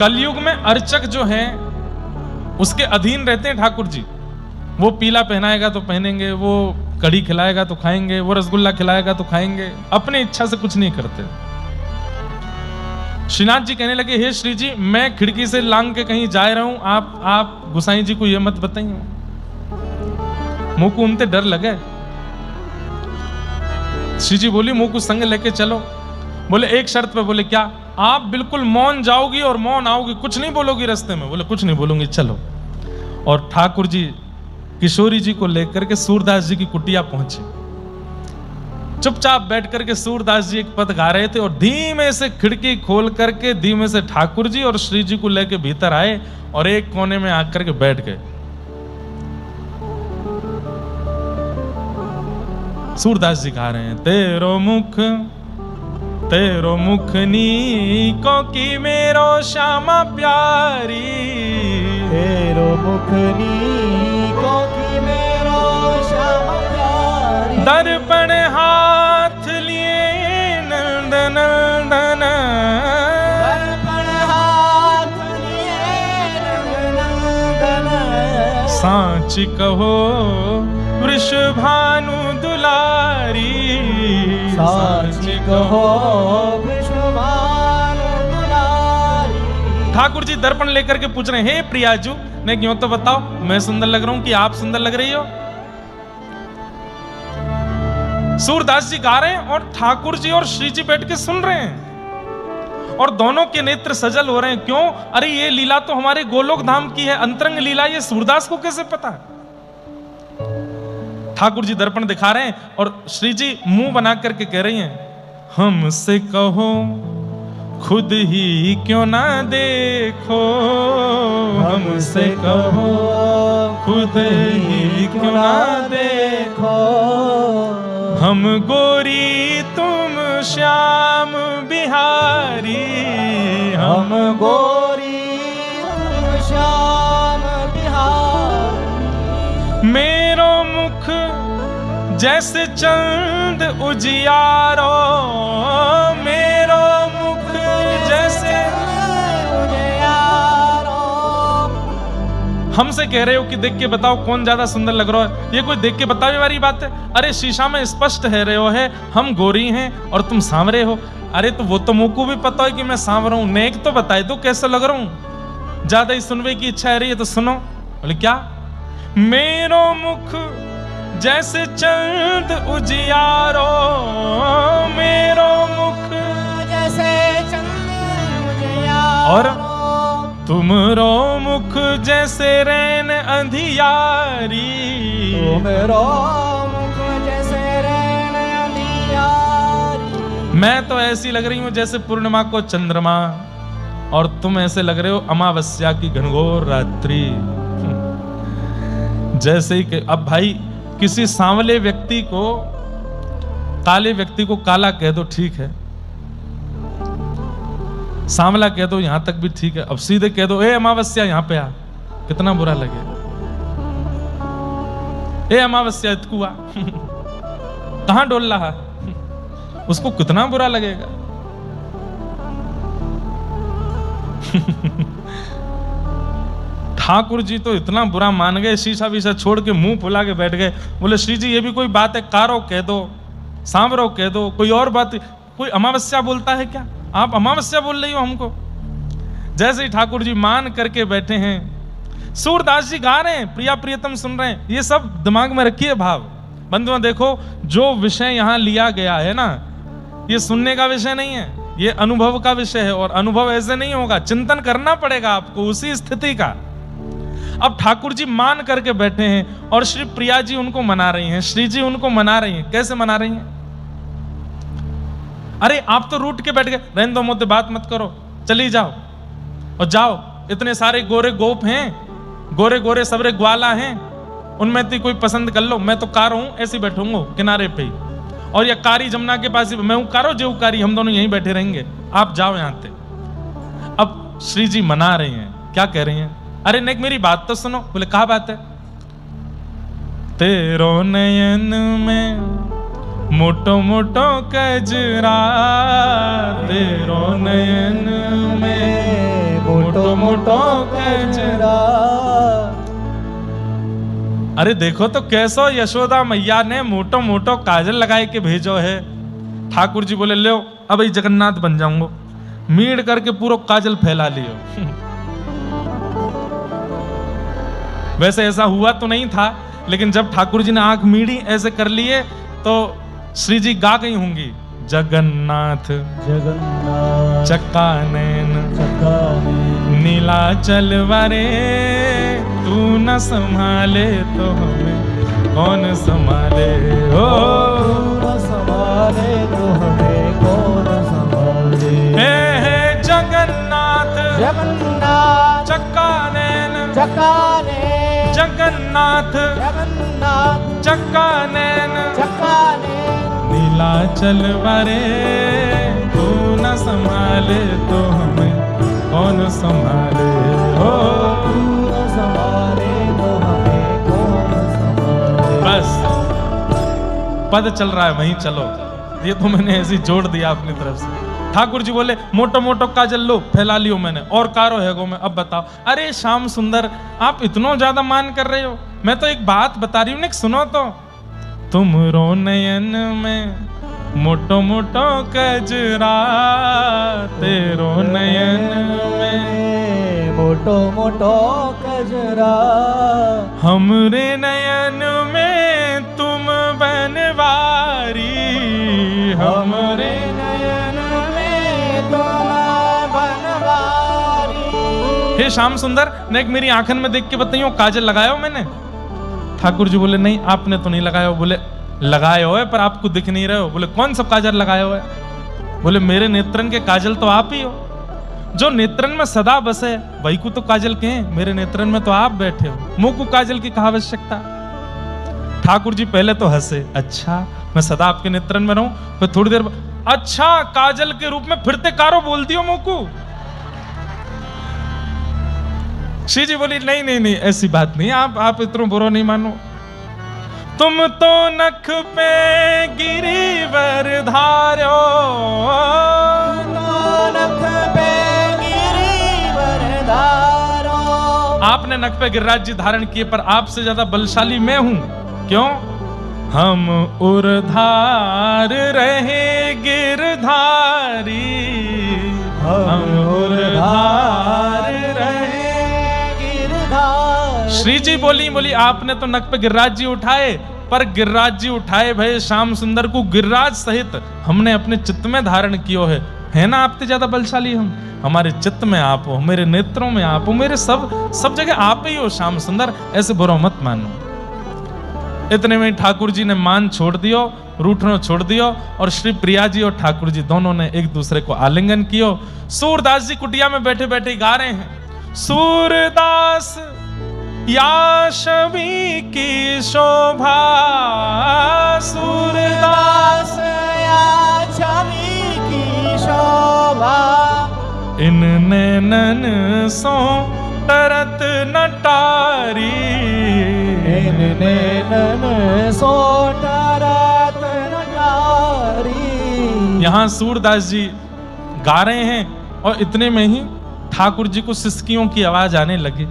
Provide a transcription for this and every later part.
कलयुग में अर्चक जो है उसके अधीन रहते हैं ठाकुर जी। वो पीला पहनाएगा तो पहनेंगे, वो कढ़ी खिलाएगा तो खाएंगे, वो रसगुल्ला खिलाएगा तो खाएंगे, अपनी इच्छा से कुछ नहीं करते। श्रीनाथ जी कहने लगे, हे श्री जी, मैं खिड़की से लांग के कहीं जा रहा हूं, आप गुसाई जी को ये मत बताइए, मुंह को उनते डर लगे। श्री जी बोली, मुंह को संग लेके चलो। बोले एक शर्त पे। बोले क्या? आप बिल्कुल मौन जाओगी और मौन आओगी, कुछ नहीं बोलोगी रास्ते में। बोले कुछ नहीं बोलूंगी, चलो। और ठाकुर जी किशोरी जी को लेकर के सूरदास जी की कुटिया पहुंचे। चुपचाप बैठ करके सूरदास जी एक पद गा रहे थे और धीमे से खिड़की खोल करके धीमे से ठाकुर जी और श्री जी को लेके भीतर आए और एक कोने में आकर के बैठ गए। सूरदास जी गा रहे हैं, तेरो मुख नीको की मेरो श्यामा प्यारी, तेरो मुख नीको की मेरो श्यामा प्यारी, दर्पण हाथ लिए नंदन नंदन, दर्पण हाथ लिए नंदन, सांच कहो वृषभानु दुलारी, सांच कहो वृषभानु दुलारी। ठाकुर जी दर्पण लेकर के पूछ रहे हैं, हे प्रियाजू, ने क्यों तो बताओ, मैं सुंदर लग रहा हूं कि आप सुंदर लग रही हो? सूरदास जी गा रहे हैं और ठाकुर जी और श्री जी बैठ के सुन रहे हैं और दोनों के नेत्र सजल हो रहे हैं। क्यों? अरे ये लीला तो हमारे गोलोक धाम की है, अंतरंग लीला, ये सूरदास को कैसे पता? ठाकुर जी दर्पण दिखा रहे हैं और श्री जी मुंह बना करके कह रही हैं, हमसे कहो खुद ही क्यों ना देखो, हमसे कहो खुद ही क्यों ना देखो, हम गोरी तुम श्याम बिहारी, हम गोरी तुम श्याम बिहारी, मेरो मुख जैसे चंद उजियारो, मेरो मुख जैसे उजियारो। हमसे कह रहे हो कि देख के बताओ कौन ज्यादा सुंदर लग रहा है? ये कोई देख के बतावे वाली बात है? अरे शीशा में स्पष्ट है रहे हो है, हम गोरी हैं और तुम सांवरे हो। अरे तो वो तो मुंह को भी पता है कि मैं सांवरा हूं, नेक तो बताए दो कैसे लग रहा हूं। ज्यादा ही सुनने की इच्छा है रही है तो सुनो। बोले क्या? मेरो मुख जैसे चंद उजियारो, मेरो मुख जैसे चंद उजियारो, और तुमरो मुख जैसे रैन अंधियारी, तुमरो मुख जैसे रैन अंधियारी। मैं तो ऐसी लग रही हूं जैसे पूर्णिमा को चंद्रमा और तुम ऐसे लग रहे हो अमावस्या की घनघोर रात्रि। जैसे ही कि अब भाई किसी सांवले व्यक्ति को, काले व्यक्ति को काला कह दो ठीक है, सांवला कह दो यहां तक भी ठीक है, अब सीधे कह दो ए अमावस्या यहां पे आ, कितना बुरा लगे। ए अमावस्या इतकुआ कहां डोल रहा, उसको कितना बुरा लगेगा। ठाकुर जी तो इतना बुरा मान गए, शीशा वीशा छोड़ के मुंह फुला के बैठ गए। बोले श्री जी ये भी कोई बात है? कारो कह दो, सांवरो कह दो, कोई और बात। कोई अमावस्या बोलता है क्या? आप अमावस्या बोल रही हो हमको? जैसे ही ठाकुर जी मान करके बैठे हैं, सूरदास जी गा रहे हैं, प्रिया प्रियतम सुन रहे हैं। ये सब दिमाग में रखिए भाव। बंधुओं देखो, जो विषय यहां लिया गया है ना, ये सुनने का विषय नहीं है, ये अनुभव का विषय है। और अनुभव ऐसे नहीं होगा, चिंतन करना पड़ेगा आपको उसी स्थिति का। अब ठाकुर जी मान करके बैठे हैं और श्री प्रिया जी उनको मना रही हैं, श्री जी उनको मना रही हैं। कैसे मना रही हैं? अरे आप तो रूठ के बैठ गए, रहने दो, मुझसे बात मत करो, चली जाओ और जाओ। इतने सारे गोरे गोप हैं, गोरे गोरे सबरे ग्वाला हैं, उनमें से कोई पसंद कर लो। मैं तो कार हूं, ऐसे बैठूंगा किनारे पे ही, और या कारी जमुना के पास ही, मैं हूं कारो जेऊ कारी, हम दोनों यहीं बैठे रहेंगे, आप जाओ यहां से। अब श्री जी मना रही हैं, क्या कह रही हैं? अरे नेक मेरी बात तो सुनो। बोले क्या बात है? तेरो नयन में मोटो मोटो कजरा, तेरो नयन में मोटो कजरा। अरे देखो तो कैसो यशोदा मैया ने मोटो मोटो काजल लगाए के भेजो है। ठाकुर जी बोले लो अब जगन्नाथ बन जाऊंगा, मीड़ करके पूरा काजल फैला लियो। वैसे ऐसा हुआ तो नहीं था, लेकिन जब ठाकुर जी ने आंख मीड़ी ऐसे कर लिए तो श्री जी गा गई होंगी, जगन्नाथ जगन्नाथ चक्का नैन चक्काने नीलाचल वारे, तू न संभाले तो हमें कौन संभाले हो। कौन संभाले तो हमें कौन संभाले। हे जगन्नाथ जगन्नाथ चक्का नैन चक्काने जगन्नाथ जगन्नाथ चक्का नैन चक्काने नीलाचल वारे, तू न संभाले तो हमें कौन संभाले हो। कौन संभाले तो हमें कौन संभाले। बस पद चल रहा है वहीं चलो, ये तो मैंने ऐसे ही जोड़ दिया अपनी तरफ से। ठाकुर जी बोले मोटो मोटो काजल लो फैला लियो मैंने, और कारो है गो में अब बताओ। अरे श्याम सुंदर आप इतना ज्यादा मान कर रहे हो, मैं तो एक बात बता रही हूँ ना, सुनो तो। तुमरो नयन में मोटो मोटो कजरा, तेरो नयन में मोटो मोटो कजरा। हमरे नयन में तुम बनवारी, हमरे नयन में तुम बनवारी। हे श्याम सुंदर ने एक मेरी आंखन में देख के बताइयो काजल लगाया हो मैंने। ठाकुर जी बोले नहीं आपने तो नहीं लगाया हो। बोले लगाए हो है पर आपको दिख नहीं रहे हो। बोले कौन सा काजल लगाए हो है। बोले मेरे नेत्रन के काजल तो आप ही हो, जो नेत्रन में सदा बसे वही को तो काजल के हैं, मेरे नेत्रन में तो आप बैठे हो, मुंह को काजल की कहा आवश्यकता। ठाकुर जी पहले तो हंसे, अच्छा मैं सदा आपके नेत्रन में रहूं। फिर थोड़ी देर अच्छा काजल के रूप में फिरते कारो बोल दियो मुंह को। श्री जी बोली नहीं नहीं नहीं ऐसी बात नहीं, आप इतना बुरा नहीं मानो। तुम तो नख पे गिरिवर धारो, नख पे गिरिवर धारो। आपने नख पे गिरिराज जी धारण किए, पर आपसे ज्यादा बलशाली मैं हूं। क्यों? हम उर्धार रहे गिरधारी, हम उर्धार रहे गिरधारी। श्री जी बोली आपने तो नख पे गिरिराज जी उठाए, पर गिरिराज जी उठाए भय श्याम सुंदर को गिरिराज सहित हमने अपने चित्त में धारण कियो है ना। आपसे ज्यादा बलशाली हम, हमारे चित्त में आप हो, मेरे नेत्रों में आप हो, मेरे सब जगह आप ही हो श्याम सुंदर, ऐसे बुरा मत मानो। इतने में ठाकुर जी ने मान छोड़ दियो, रूठनो छोड़ दियो, और श्री प्रिया जी और ठाकुर जी दोनों ने एक दूसरे को आलिंगन कियो। सूरदास जी कुटिया में बैठे बैठे गा रहे हैं, सूरदास या छवि की शोभा, सूरदास या छवि की शोभा। इन नैनन सो तरत नटारी, इन नैनन सो तरत नटारी। यहां सूरदास जी गा रहे हैं और इतने में ही ठाकुर जी को सिसकियों की आवाज आने लगी।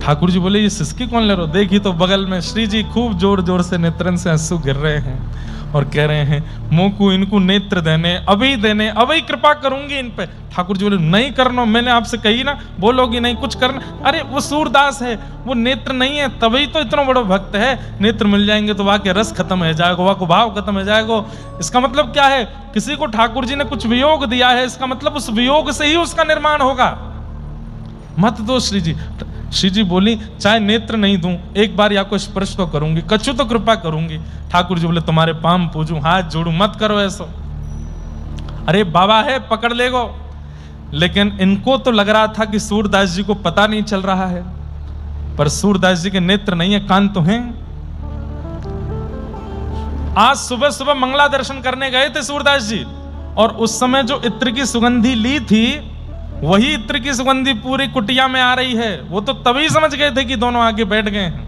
ठाकुर जी बोले ये सिसकी कौन ले रहे हो? देखी तो बगल में श्री जी खूब जोर जोर से नेत्रन से आंसू गिर रहे हैं और कह रहे हैं मुंह को इनको नेत्र देने, अभी कृपा करूंगी इन पे। ठाकुर जी बोले नहीं करना, मैंने आपसे कही ना, बोलोगी नहीं कुछ करना। अरे वो सूरदास है, वो नेत्र नहीं है, तभी तो इतना बड़ा भक्त है। नेत्र मिल जाएंगे तो वहां के रस खत्म हो जाएगा, वहां को भाव खत्म हो जाएगा। इसका मतलब क्या है? किसी को ठाकुर जी ने कुछ वियोग दिया है, इसका मतलब उस वियोग से ही उसका निर्माण होगा। मत दो श्री जी। श्री जी बोली चाहे नेत्र नहीं दूं, एक बार या को स्पर्श तो करूंगी, कछु तो कृपा करूंगी। ठाकुर जी बोले तुम्हारे पाम पूजूं, हाथ जोड़ूं, मत करो ऐसा। अरे बाबा है पकड़ लेगो। लेकिन इनको तो लग रहा था कि सूरदास जी को पता नहीं चल रहा है, पर सूरदास जी के नेत्र नहीं है, कान तो हैं। आज सुबह सुबह मंगला दर्शन करने गए थे सूरदास जी, और उस समय जो इत्र की सुगंधी ली थी वही इत्र की सुगंधी पूरी कुटिया में आ रही है। वो तो तभी समझ गए थे कि दोनों आगे बैठ गए हैं।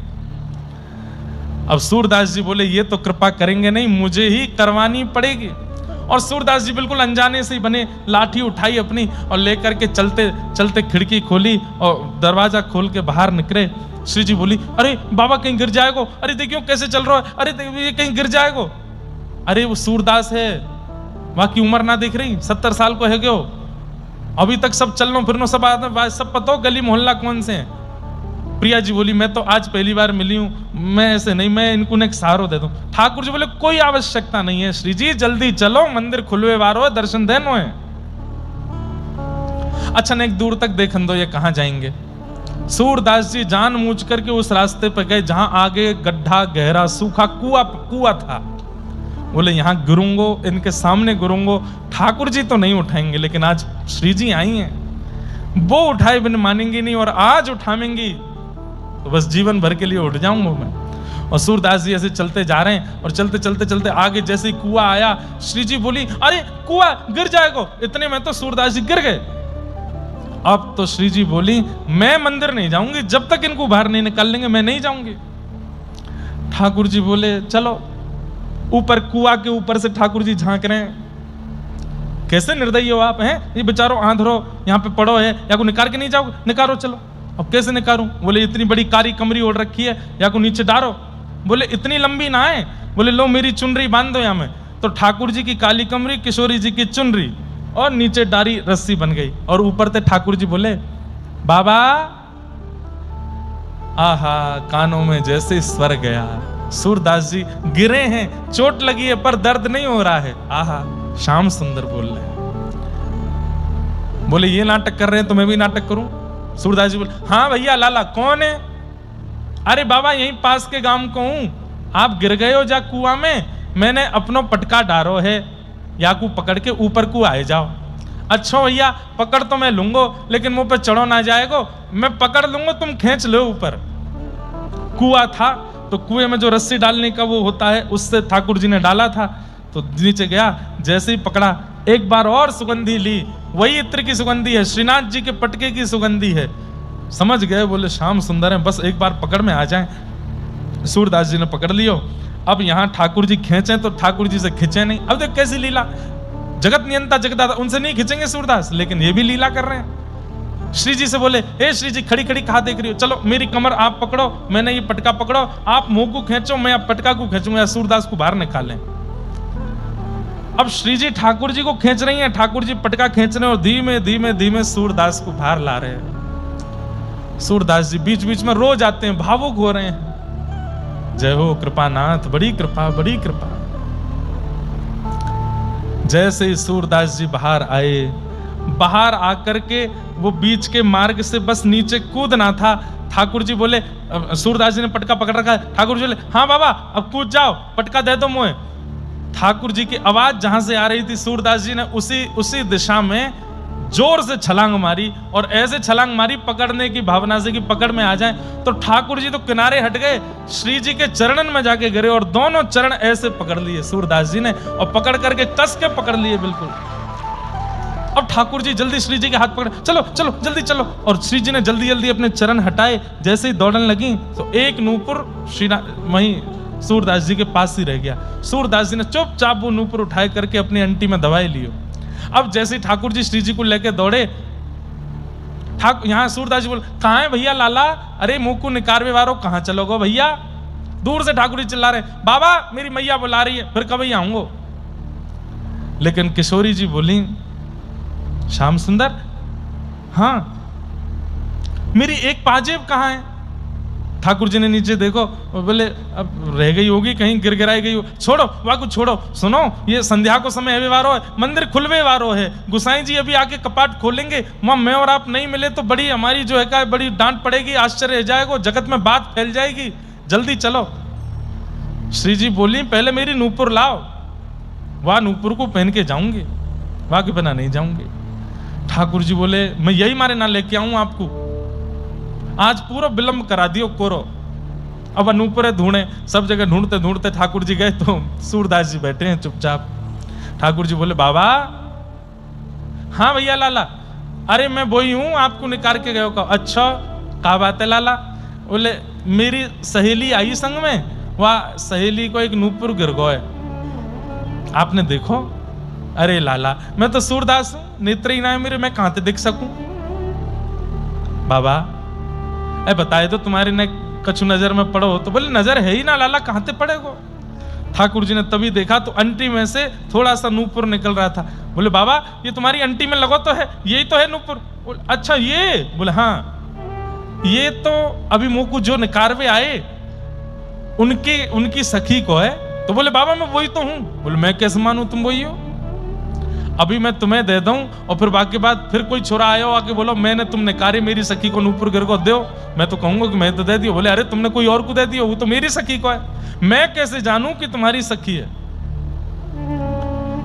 अब सूरदास जी बोले ये तो कृपा करेंगे नहीं, मुझे ही करवानी पड़ेगी। और सूरदास जी बिल्कुल अनजाने से ही बने, लाठी उठाई अपनी और लेकर के चलते चलते खिड़की खोली और दरवाजा खोल के बाहर निकले। श्री जी बोली, अरे बाबा कहीं गिर जाएगो, अरे देखियो कैसे चल रहा है, अरे ये कहीं गिर जाएगो। अरे वो सूरदास है, वहां की उम्र ना दिख रही, 70 साल को है क्यों, अभी तक सब चलनो फिरनो सब सब पता हो गली मोहल्ला कौन से हैं। प्रिया जी बोली, मैं तो आज पहली बार मिली हूं, मैं ऐसे नहीं, मैं इनको एक सहारो दे दूं। ठाकुर जी बोले, कोई आवश्यकता नहीं है श्री जी, जल्दी चलो, मंदिर खुलवे वारो है, दर्शन देनो है। अच्छा न एक दूर तक देखन दो, ये कहां जाएंगे। सूरदास जी जानबूझ करके उस रास्ते पर गए जहां आगे गड्ढा गहरा सूखा कुआ था। बोले यहां गिरूंगो, इनके सामने गिरूंगो, ठाकुर जी तो नहीं उठाएंगे, लेकिन आज श्री जी आई हैं, वो उठाए बिन मानेंगी नहीं, और आज उठाएंगी तो बस जीवन भर के लिए उठ जाऊंगा मैं। और सूरदास जी ऐसे चलते जा रहे हैं और चलते चलते चलते आगे जैसे ही कुआं आया, श्री जी बोली, अरे कुआं गिर जाएगा। इतने में तो सूरदास जी गिर गए। अब तो श्री जी बोली, मैं मंदिर नहीं जाऊंगी, जब तक इनको बाहर नहीं निकाल लेंगे मैं नहीं जाऊंगी। ठाकुर जी बोले, चलो। ऊपर कुआं के ऊपर से ठाकुर जी झांक रहे हैं, कैसे निर्दयी हो आप हैं, ये बेचारो आंधरो यहाँ पे पड़ो है, या को निकाल के नहीं जाओगे, निकालो चलो। अब कैसे निकालूं? बोले इतनी बड़ी कारी कमरी ओढ़ रखी है, या को नीचे डारो। बोले इतनी लंबी ना है। बोले लो मेरी चुनरी बांध दो यहाँ में। तो ठाकुर जी की काली कमरी, किशोरी जी की चुनरी, और नीचे डारी रस्सी बन गई, और ऊपर से ठाकुर जी बोले, बाबा आहा, कानों में जैसे स्वर गया। सूरदास जी गिरे हैं, चोट लगी है पर दर्द नहीं हो रहा है। आहा, श्याम सुंदर बोल रहे हैं। बोले ये नाटक कर रहे हैं तो मैं भी नाटक करूं। सूरदास जी बोले, हाँ भैया लाला कौन है? अरे बाबा यहीं पास के गांव को हूं, आप गिर गए हो जा कुआं में, मैंने अपनो पटका डारो है, या को पकड़ के ऊपर को आए जाओ। अच्छा भैया पकड़ तो मैं लूंगो, लेकिन मुंह पे चढ़ो ना जाएगो, मैं पकड़ लूंगो, तुम खींच लो ऊपर। कुआं था तो कुएं में जो रस्सी डालने का वो होता है, उससे ठाकुर जी ने डाला था, तो नीचे गया, जैसे ही पकड़ा, एक बार और सुगंधी ली, वही इत्र की सुगंधी है, श्रीनाथ जी के पटके की सुगंधी है। समझ गए, बोले श्याम सुंदर है, बस एक बार पकड़ में आ जाए। सूरदास जी ने पकड़ लियो। अब यहाँ ठाकुर जी खींचे तो ठाकुर जी से खींचे नहीं। अब देख कैसी लीला, जगत नियंता जगदाता, उनसे नहीं खींचेंगे सूरदास, लेकिन ये भी लीला कर रहे हैं। श्री जी से बोले, हे श्री जी खड़ी खड़ी कहाँ देख रही हो, चलो मेरी कमर आप पकड़ो, मैंने ये पटका पकड़ो, आप मुंह को खींचो, मैं आप पटका को खींचूंगा, सूरदास को बाहर निकालें। अब श्री जी ठाकुर जी को खींच रही हैं, ठाकुर जी पटका खींच रहे हैं, और धीमे धीमे धीमे सूरदास को बाहर ला रहे हैं। सूरदास जी बीच बीच में रो जाते हैं, भावुक हो रहे हैं। जय हो कृपानाथ, बड़ी कृपा बड़ी कृपा। जैसे ही सूरदास जी बाहर आए, बाहर आकर के वो बीच के मार्ग से बस नीचे कूदना था। ठाकुर जी बोले, सूरदास जी ने पटका पकड़ रखा है, ठाकुर जी बोले, हाँ बाबा अब कूद जाओ, पटका दे दो मुझे। ठाकुर जी की आवाज जहां से आ रही थी, सूरदास जी ने उसी दिशा में जोर से छलांग मारी, और ऐसे छलांग मारी पकड़ने की भावना से कि पकड़ में आ जाए। तो ठाकुर जी तो किनारे हट गए, श्री जी के चरणन में जाके गिरे, और दोनों चरण ऐसे पकड़ लिए सूरदास जी ने, और पकड़ करके कस के पकड़ लिए बिल्कुल। अब ठाकुर जी जल्दी श्री जी के हाथ पकड़े, चलो चलो जल्दी चलो, और श्री जी ने जल्दी जल्दी अपने चरण हटाए। जैसे ही दौड़ने लगी तो एक नूपुर वहीं सूरदास जी के पास ही रह गया। सूरदास जी ने चुपचाप वो नूपुर उठाए करके अपनी अंटी में दबाए लियो। अब जैसे ही ठाकुर जी श्री जी को लेके दौड़े, यहाँ सूरदास जी बोले, कहाँ है भैया लाला, अरे मुंह को निकारवे वारो, कहाँ चलोगो भैया? दूर से ठाकुर जी चिल्ला रहे, बाबा मेरी मैया बुला रही है, फिर कभी आऊंगो। लेकिन किशोरी जी बोली, श्याम सुंदर, हाँ मेरी एक पाजेब कहाँ है? ठाकुर जी ने नीचे देखो, बोले अब रह गई होगी, कहीं गिर गिराई गई हो, छोड़ो वाकु छोड़ो, सुनो ये संध्या को समय है वारो है, मंदिर खुलवे वारो है, गुसाई जी अभी आके कपाट खोलेंगे, वहां मैं और आप नहीं मिले तो बड़ी हमारी जो है का बड़ी डांट पड़ेगी, आश्चर्य रह जाएगा, जगत में बात फैल जाएगी, जल्दी चलो। श्री जी बोली, पहले मेरी नूपुर लाओ, वह नूपुर को पहन के जाऊंगी, वहां के बिना नहीं जाऊंगी। ठाकुर जी बोले, मैं यही मारे ना लेके आऊं आपको, आज पूरा विलंब करा दियो कोरो। अब अनूपुरे ढूंढे, सब जगह ढूंढते ढूंढते ठाकुर जी गए तो सूरदास जी बैठे हैं चुपचाप। ठाकुर जी बोले, बाबा हाँ भैया लाला, अरे मैं वही हूं, आपको निकाल के गए हो। अच्छा क्या बात है लाला? बोले, मेरी सहेली आई संग में, वह सहेली को एक नूपुर गिर गए, आपने देखो? अरे लाला, मैं तो सूरदास हूं, नेत्र ही ना है मेरे, मैं कहां से दिख सकूं? बाबा ए बताए तो तुम्हारे ने कछु नजर में पड़ो? तो बोले नजर है ही ना लाला, कहां से पड़ेगो? ठाकुर जी ने तभी देखा तो अंटी में से थोड़ा सा नूपुर निकल रहा था। बोले बाबा ये तुम्हारी अंटी में लगो तो है, यही तो है नूपुर। बोले अच्छा ये? बोले हाँ, ये तो अभी मोकू जो निकारवे आए उनकी सखी को है। तो बोले बाबा मैं वही तो हूं। बोले मैं कैसे मानूं तुम वही हो? अभी मैं तुम्हें दे दूं और फिर बाकी बात फिर कोई छोरा आयो आके बोलो मैंने तुम निकारे मेरी सखी को नूपुर गिर को दो, मैं तो कहूंगा कि मैं तो दे दियो। बोले अरे तुमने कोई और को दे दियो, वो तो मेरी सखी को है, मैं कैसे जानूं कि तुम्हारी सखी है?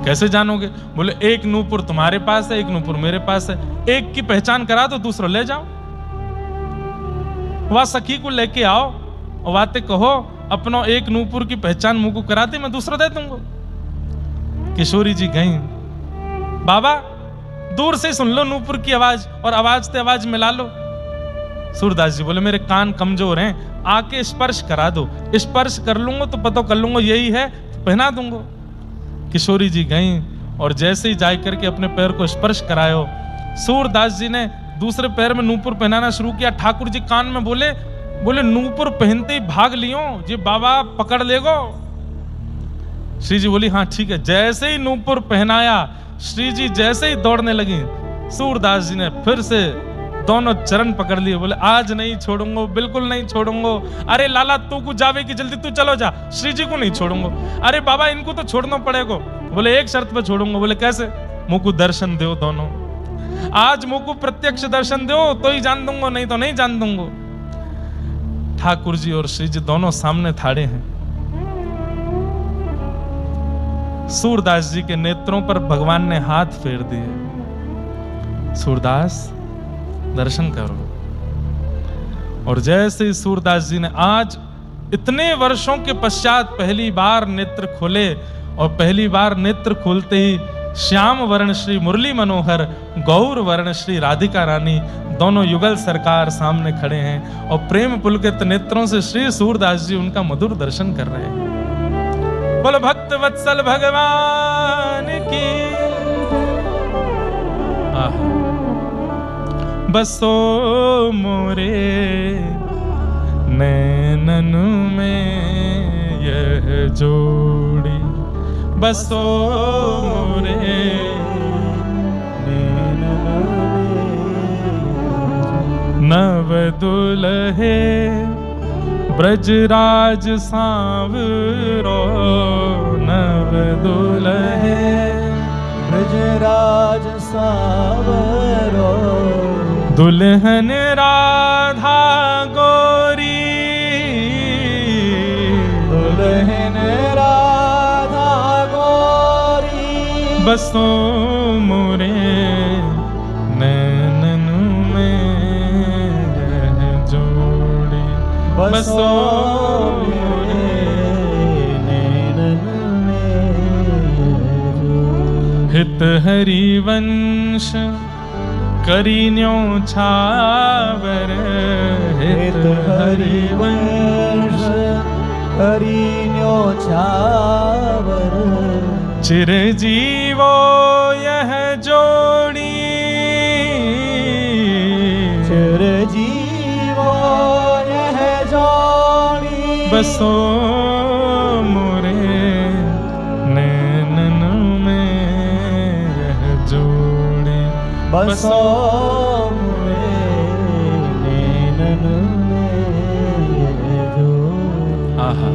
कैसे जानोगे? बोले एक नूपुर तुम्हारे पास है, एक नूपुर मेरे पास है, एक की पहचान करा दो, दूसरा ले जाओ। वह सखी को लेके आओ और बातें कहो, अपना एक नूपुर की पहचान मुंह को करा दे, मैं दूसरा दे दूंगा। किशोरी जी गई, बाबा दूर से सुन लो नूपुर की आवाज और आवाज से आवाज मिला लो। सूरदास जी बोले मेरे कान कमजोर हैं, आके स्पर्श करा दो, स्पर्श कर लूंगा तो पता कर लूंगा यही है तो पहना दूंगा। किशोरी जी गई और जैसे ही जाकर करके अपने पैर को स्पर्श करायो, सूरदास जी ने दूसरे पैर में नूपुर पहनाना शुरू किया। ठाकुर जी कान में बोले नूपुर पहनते ही भाग लियो, ये बाबा पकड़ लेगो। श्री जी बोली हाँ ठीक है। जैसे ही नूपुर पहनाया, श्री जी जैसे ही दौड़ने लगी, सूरदास जी ने फिर से दोनों चरण पकड़ लिए। बोले आज नहीं छोड़ूंगा, बिल्कुल नहीं छोड़ूंगा। अरे लाला तू को जावे की जल्दी, तू चलो जा, श्री जी को नहीं छोड़ूंगा। अरे बाबा इनको तो छोड़ना पड़ेगा। बोले एक शर्त पे छोड़ूंगा। बोले कैसे? मुझको दर्शन दो दोनों, आज मुझको प्रत्यक्ष दर्शन दो तो ही जान दूंगा, नहीं तो नहीं जान दूंगा। ठाकुर जी और श्री जी दोनों सामने थाड़े हैं। सूरदास जी के नेत्रों पर भगवान ने हाथ फेर दिए, सूरदास दर्शन करो। और जैसे ही सूरदास जी ने आज इतने वर्षों के पश्चात पहली बार नेत्र खोले, और पहली बार नेत्र खोलते ही श्याम वर्ण श्री मुरली मनोहर, गौर वर्ण श्री राधिका रानी दोनों युगल सरकार सामने खड़े हैं और प्रेम पुलकित नेत्रों से श्री सूरदास जी उनका मधुर दर्शन कर रहे हैं। बोलो भक्त वत्सल भगवान की। बसो मोरे नैनन में यह जोड़ी, बसो मोरे नव दुल्हे ब्रजराज सांवरो, नव दुल्हे ब्रजराज सांवरो, दुल्हन राधा गोरी, दुल्हन राधा गोरी, बसो मोरे नैनन में यह जोड़ी, बसो मोरे नैनन में। हित हरिवंश करीन्यो छावर, हित हरिवंश करीन्यो छावर, चिरजीवो यह जोड़ी, चिरजीवो यह जोड़ी, बसो मोरे नैनन में यह जोड़ी, बसो मोरे नैनन में यह जोड़ी। आहा,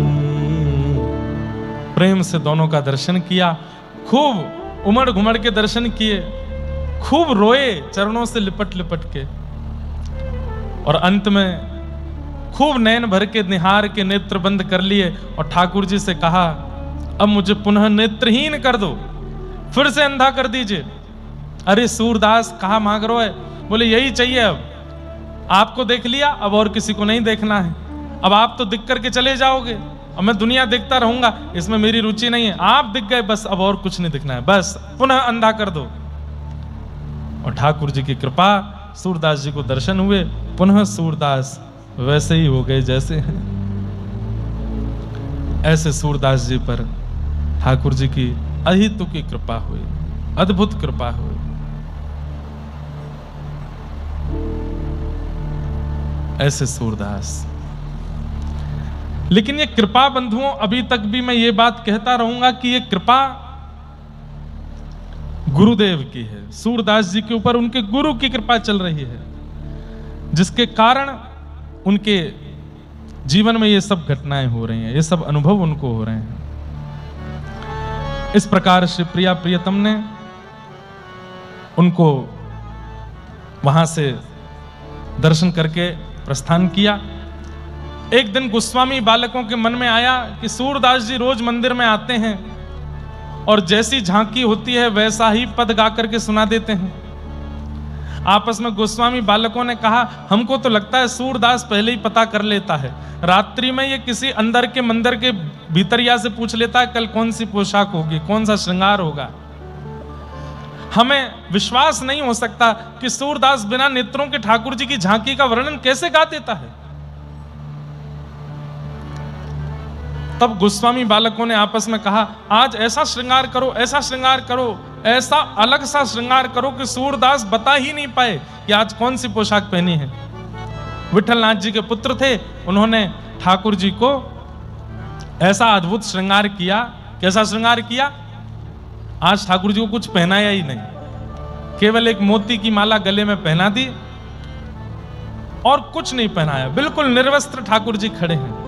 प्रेम से दोनों का दर्शन किया, खूब उमड़ घुमड़ के दर्शन किए, खूब रोए चरणों से लिपट लिपट के, और अंत में खूब नैन भर के निहार के नेत्र बंद कर लिए और ठाकुर जी से कहा अब मुझे पुनः नेत्रहीन कर दो, फिर से अंधा कर दीजिए। अरे सूरदास कहा मांग रहे है? बोले यही चाहिए, अब आपको देख लिया, अब और किसी को नहीं देखना है, अब आप तो दिख करके चले जाओगे, अब मैं दुनिया देखता रहूंगा, इसमें मेरी रुचि नहीं है, आप दिख गए बस, अब और कुछ नहीं दिखना है, बस पुनः अंधा कर दो। और ठाकुर जी की कृपा, सूरदास जी को दर्शन हुए, पुनः सूरदास वैसे ही हो गए जैसे हैं। ऐसे सूरदास जी पर ठाकुर जी की अहितु की कृपा हुई। अद्भुत कृपा हुई। ऐसे सूरदास। लेकिन ये कृपा बंधुओं, अभी तक भी मैं ये बात कहता रहूंगा कि ये कृपा गुरुदेव की है। सूरदास जी के ऊपर उनके गुरु की कृपा चल रही है, जिसके कारण उनके जीवन में ये सब घटनाएं हो रही हैं, ये सब अनुभव उनको हो रहे हैं। इस प्रकार श्री प्रिया प्रियतम ने उनको वहां से दर्शन करके प्रस्थान किया। एक दिन गोस्वामी बालकों के मन में आया कि सूरदास जी रोज मंदिर में आते हैं और जैसी झांकी होती है वैसा ही पद गा करके सुना देते हैं। आपस में गोस्वामी बालकों ने कहा, हमको तो लगता है सूरदास पहले ही पता कर लेता है, रात्रि में ये किसी अंदर के मंदिर के भीतरिया से पूछ लेता है कल कौन सी पोशाक होगी, कौन सा श्रृंगार होगा। हमें विश्वास नहीं हो सकता कि सूरदास बिना नेत्रों के ठाकुर जी की झांकी का वर्णन कैसे गा देता है। तब गोस्वामी बालकों ने आपस में कहा, आज ऐसा श्रृंगार करो, ऐसा श्रृंगार करो, ऐसा अलग सा श्रृंगार करो कि सूरदास बता ही नहीं पाए कि आज कौन सी पोशाक पहनी है। विठलनाथ जी के पुत्र थे, उन्होंने ठाकुर जी को ऐसा अद्भुत श्रृंगार किया। कैसा श्रृंगार किया? आज ठाकुर जी को कुछ पहनाया ही नहीं, केवल एक मोती की माला गले में पहना दी और कुछ नहीं पहनाया, बिल्कुल निर्वस्त्र ठाकुर जी खड़े हैं।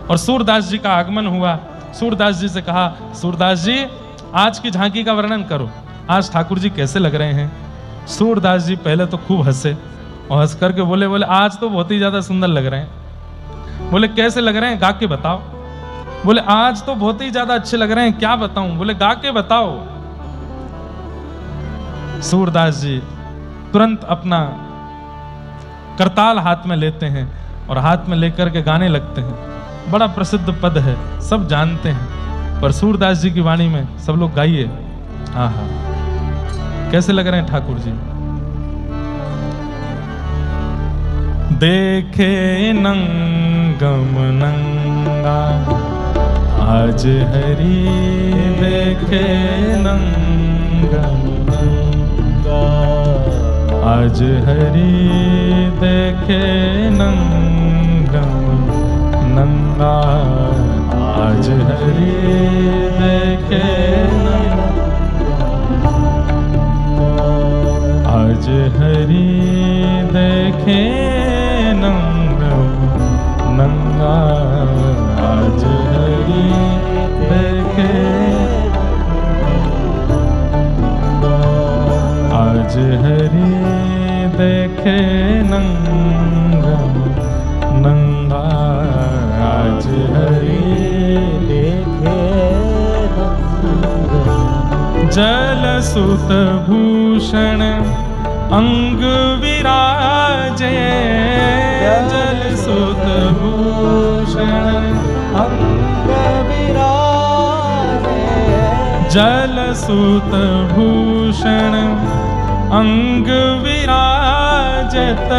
और सूरदास जी का आगमन हुआ। सूरदास जी से कहा, सूरदास जी आज की झांकी का वर्णन करो, आज ठाकुर जी कैसे लग रहे हैं। सूरदास जी पहले तो खूब हंसे और हंस करके बोले आज तो बहुत ही ज्यादा सुंदर लग रहे हैं। बोले कैसे लग रहे हैं, गा के बताओ। बोले आज तो बहुत ही ज्यादा अच्छे लग रहे हैं, क्या बताऊं। बोले गा के बताओ। सूरदास जी तुरंत अपना करताल हाथ में लेते हैं और हाथ में लेकर के गाने लगते हैं। बड़ा प्रसिद्ध पद है, सब जानते हैं, पर सूरदास जी की वाणी में सब लोग गाइए। हाँ हाँ, कैसे लग रहे हैं ठाकुर जी। देखे नंगम नंगा आज हरि, देखे नंगम नंगा आज हरि, देखे नंगम नंगा आज हरि, देखे आज हरि, देखे नंगम नंगा आज हरि, देखे आज हरि, देखे नंगम नंगा आज हरि, देखे जल सुत भूषण अंग विराजे, जल सुत भूषण अंग विराजे, जल सुत भूषण अंग विराजत,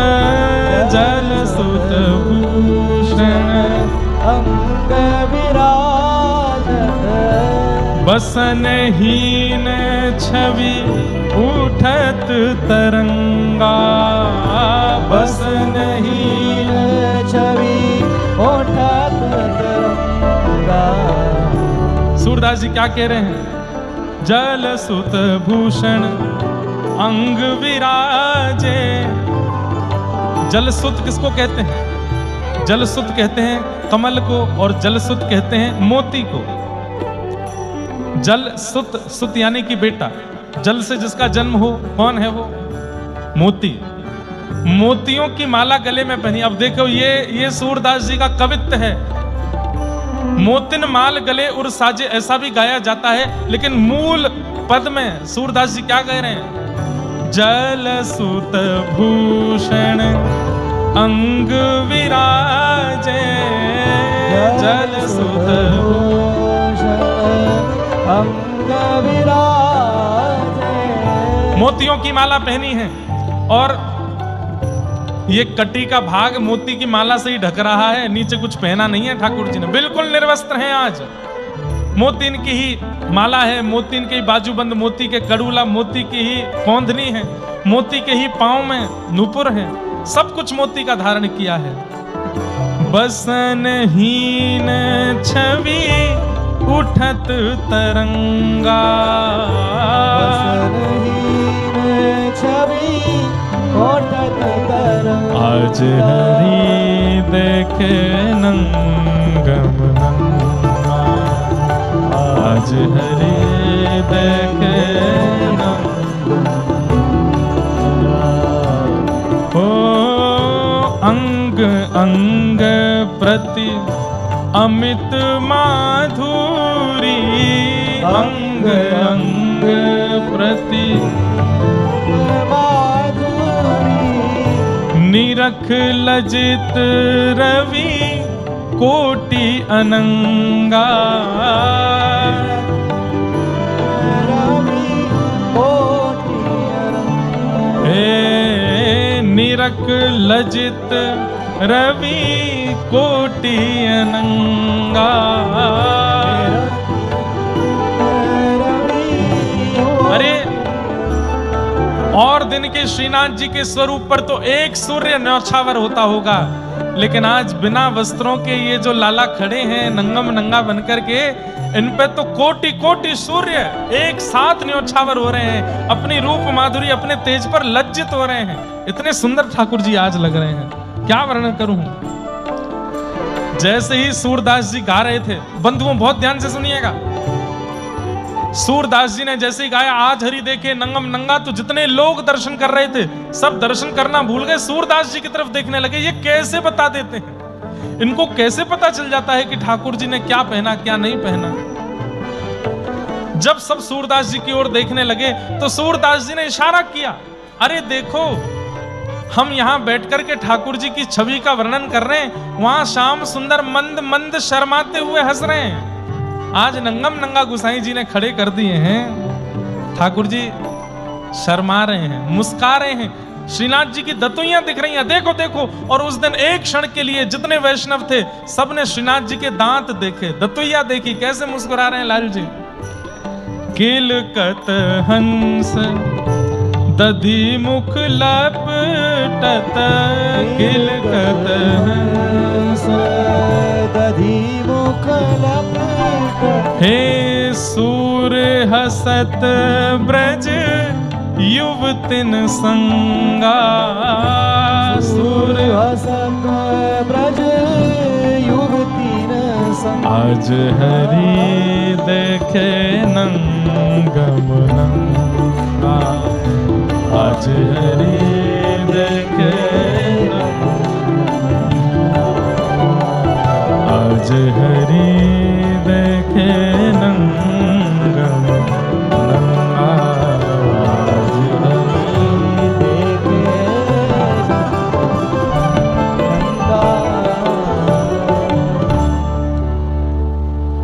जल सुत भूषण अंग विराजत, बसनहीन छवि उठत तरंगा, बसनहीन छवि उठत तरंगा। सूरदास जी क्या कह रहे हैं? जल सुत भूषण अंग विराजे। जलसुत किसको कहते हैं? जलसुत कहते हैं कमल को, और जलसुत कहते हैं मोती को। जल सुत, सुत यानी कि बेटा, जल से जिसका जन्म हो, कौन है वो? मोती। मोतियों की माला गले में पहनी। अब देखो ये सूरदास जी का कवित्व है। मोतिन माल गले उर साजे, ऐसा भी गाया जाता है, लेकिन मूल पद में सूरदास जी क्या कह रहे हैं? जल सुत भूषण अंग विराजे, जल सुत भूषण अंग विराजे। मोतियों की माला पहनी है और ये कटी का भाग मोती की माला से ही ढक रहा है, नीचे कुछ पहना नहीं है ठाकुर जी ने, बिल्कुल निर्वस्त्र हैं आज। मोतीन की ही माला है, मोतीन के ही बाजूबंद, मोती के कड़ूला, मोती की ही कौंधनी है, मोती के ही पांव में नूपुर है, सब कुछ मोती का धारण किया है। बसनहीन छवि उठत तरंगा, बसनहीन छवि उठत तरंगा। आज हरि देखे नंगम नंगा, आज हरि देखे ओ अंग अंग प्रति अमित माधुरी, अंग अंग प्रति निरख लजित रवि कोटि अनंगा, निरख लजित रवि कोटि अनंगा। अरे और दिन के श्रीनाथ जी के स्वरूप पर तो एक सूर्य न्यौछावर होता होगा, लेकिन आज बिना वस्त्रों के ये जो लाला खड़े हैं नंगम नंगा बनकर के, इन पे तो कोटि कोटि सूर्य एक साथ न्यौछावर हो रहे हैं, अपनी रूप माधुरी अपने तेज पर लज्जित हो रहे हैं। इतने सुंदर ठाकुर जी आज लग रहे हैं, क्या वर्णन करूं। जैसे ही सूरदास जी गा रहे थे, बंधुओं बहुत ध्यान से सुनिएगा, सूरदास जी ने जैसे ही गाया आज हरि देखे नंगम नंगा, तो जितने लोग दर्शन कर रहे थे सब दर्शन करना भूल गए, सूरदास जी की तरफ देखने लगे। ये कैसे बता देते हैं, इनको कैसे पता चल जाता है कि ठाकुर जी ने क्या पहना क्या नहीं पहना। जब सब सूरदास जी की ओर देखने लगे तो सूरदास जी ने इशारा किया, अरे देखो हम यहां बैठकर के ठाकुर जी की छवि का वर्णन कर रहे हैं, वहां श्याम सुंदर मंद मंद शर्माते हुए हंस रहे हैं। आज नंगम नंगा गुसाई जी ने खड़े कर दिए हैं, ठाकुर जी शर्मा रहे हैं, मुस्का रहे हैं, श्रीनाथ जी की दतुइयां दिख रही हैं, देखो देखो। और उस दिन एक क्षण के लिए जितने वैष्णव थे सबने श्रीनाथ जी के दांत देखे, दतुइया देखी, कैसे मुस्कुरा रहे हैं लाल जी। किलकत हंस दधि मुख लपटत, किलकत हंस दधि मुख लपटत। हे सूर हसत ब्रज युवतिन संगा, सूर हसत ब्रज युवतिन संगा। आज हरि देखे नंगम नंगा, आज हरि देखे आज हरि देखे नंगम नंगा, आज हरि देखे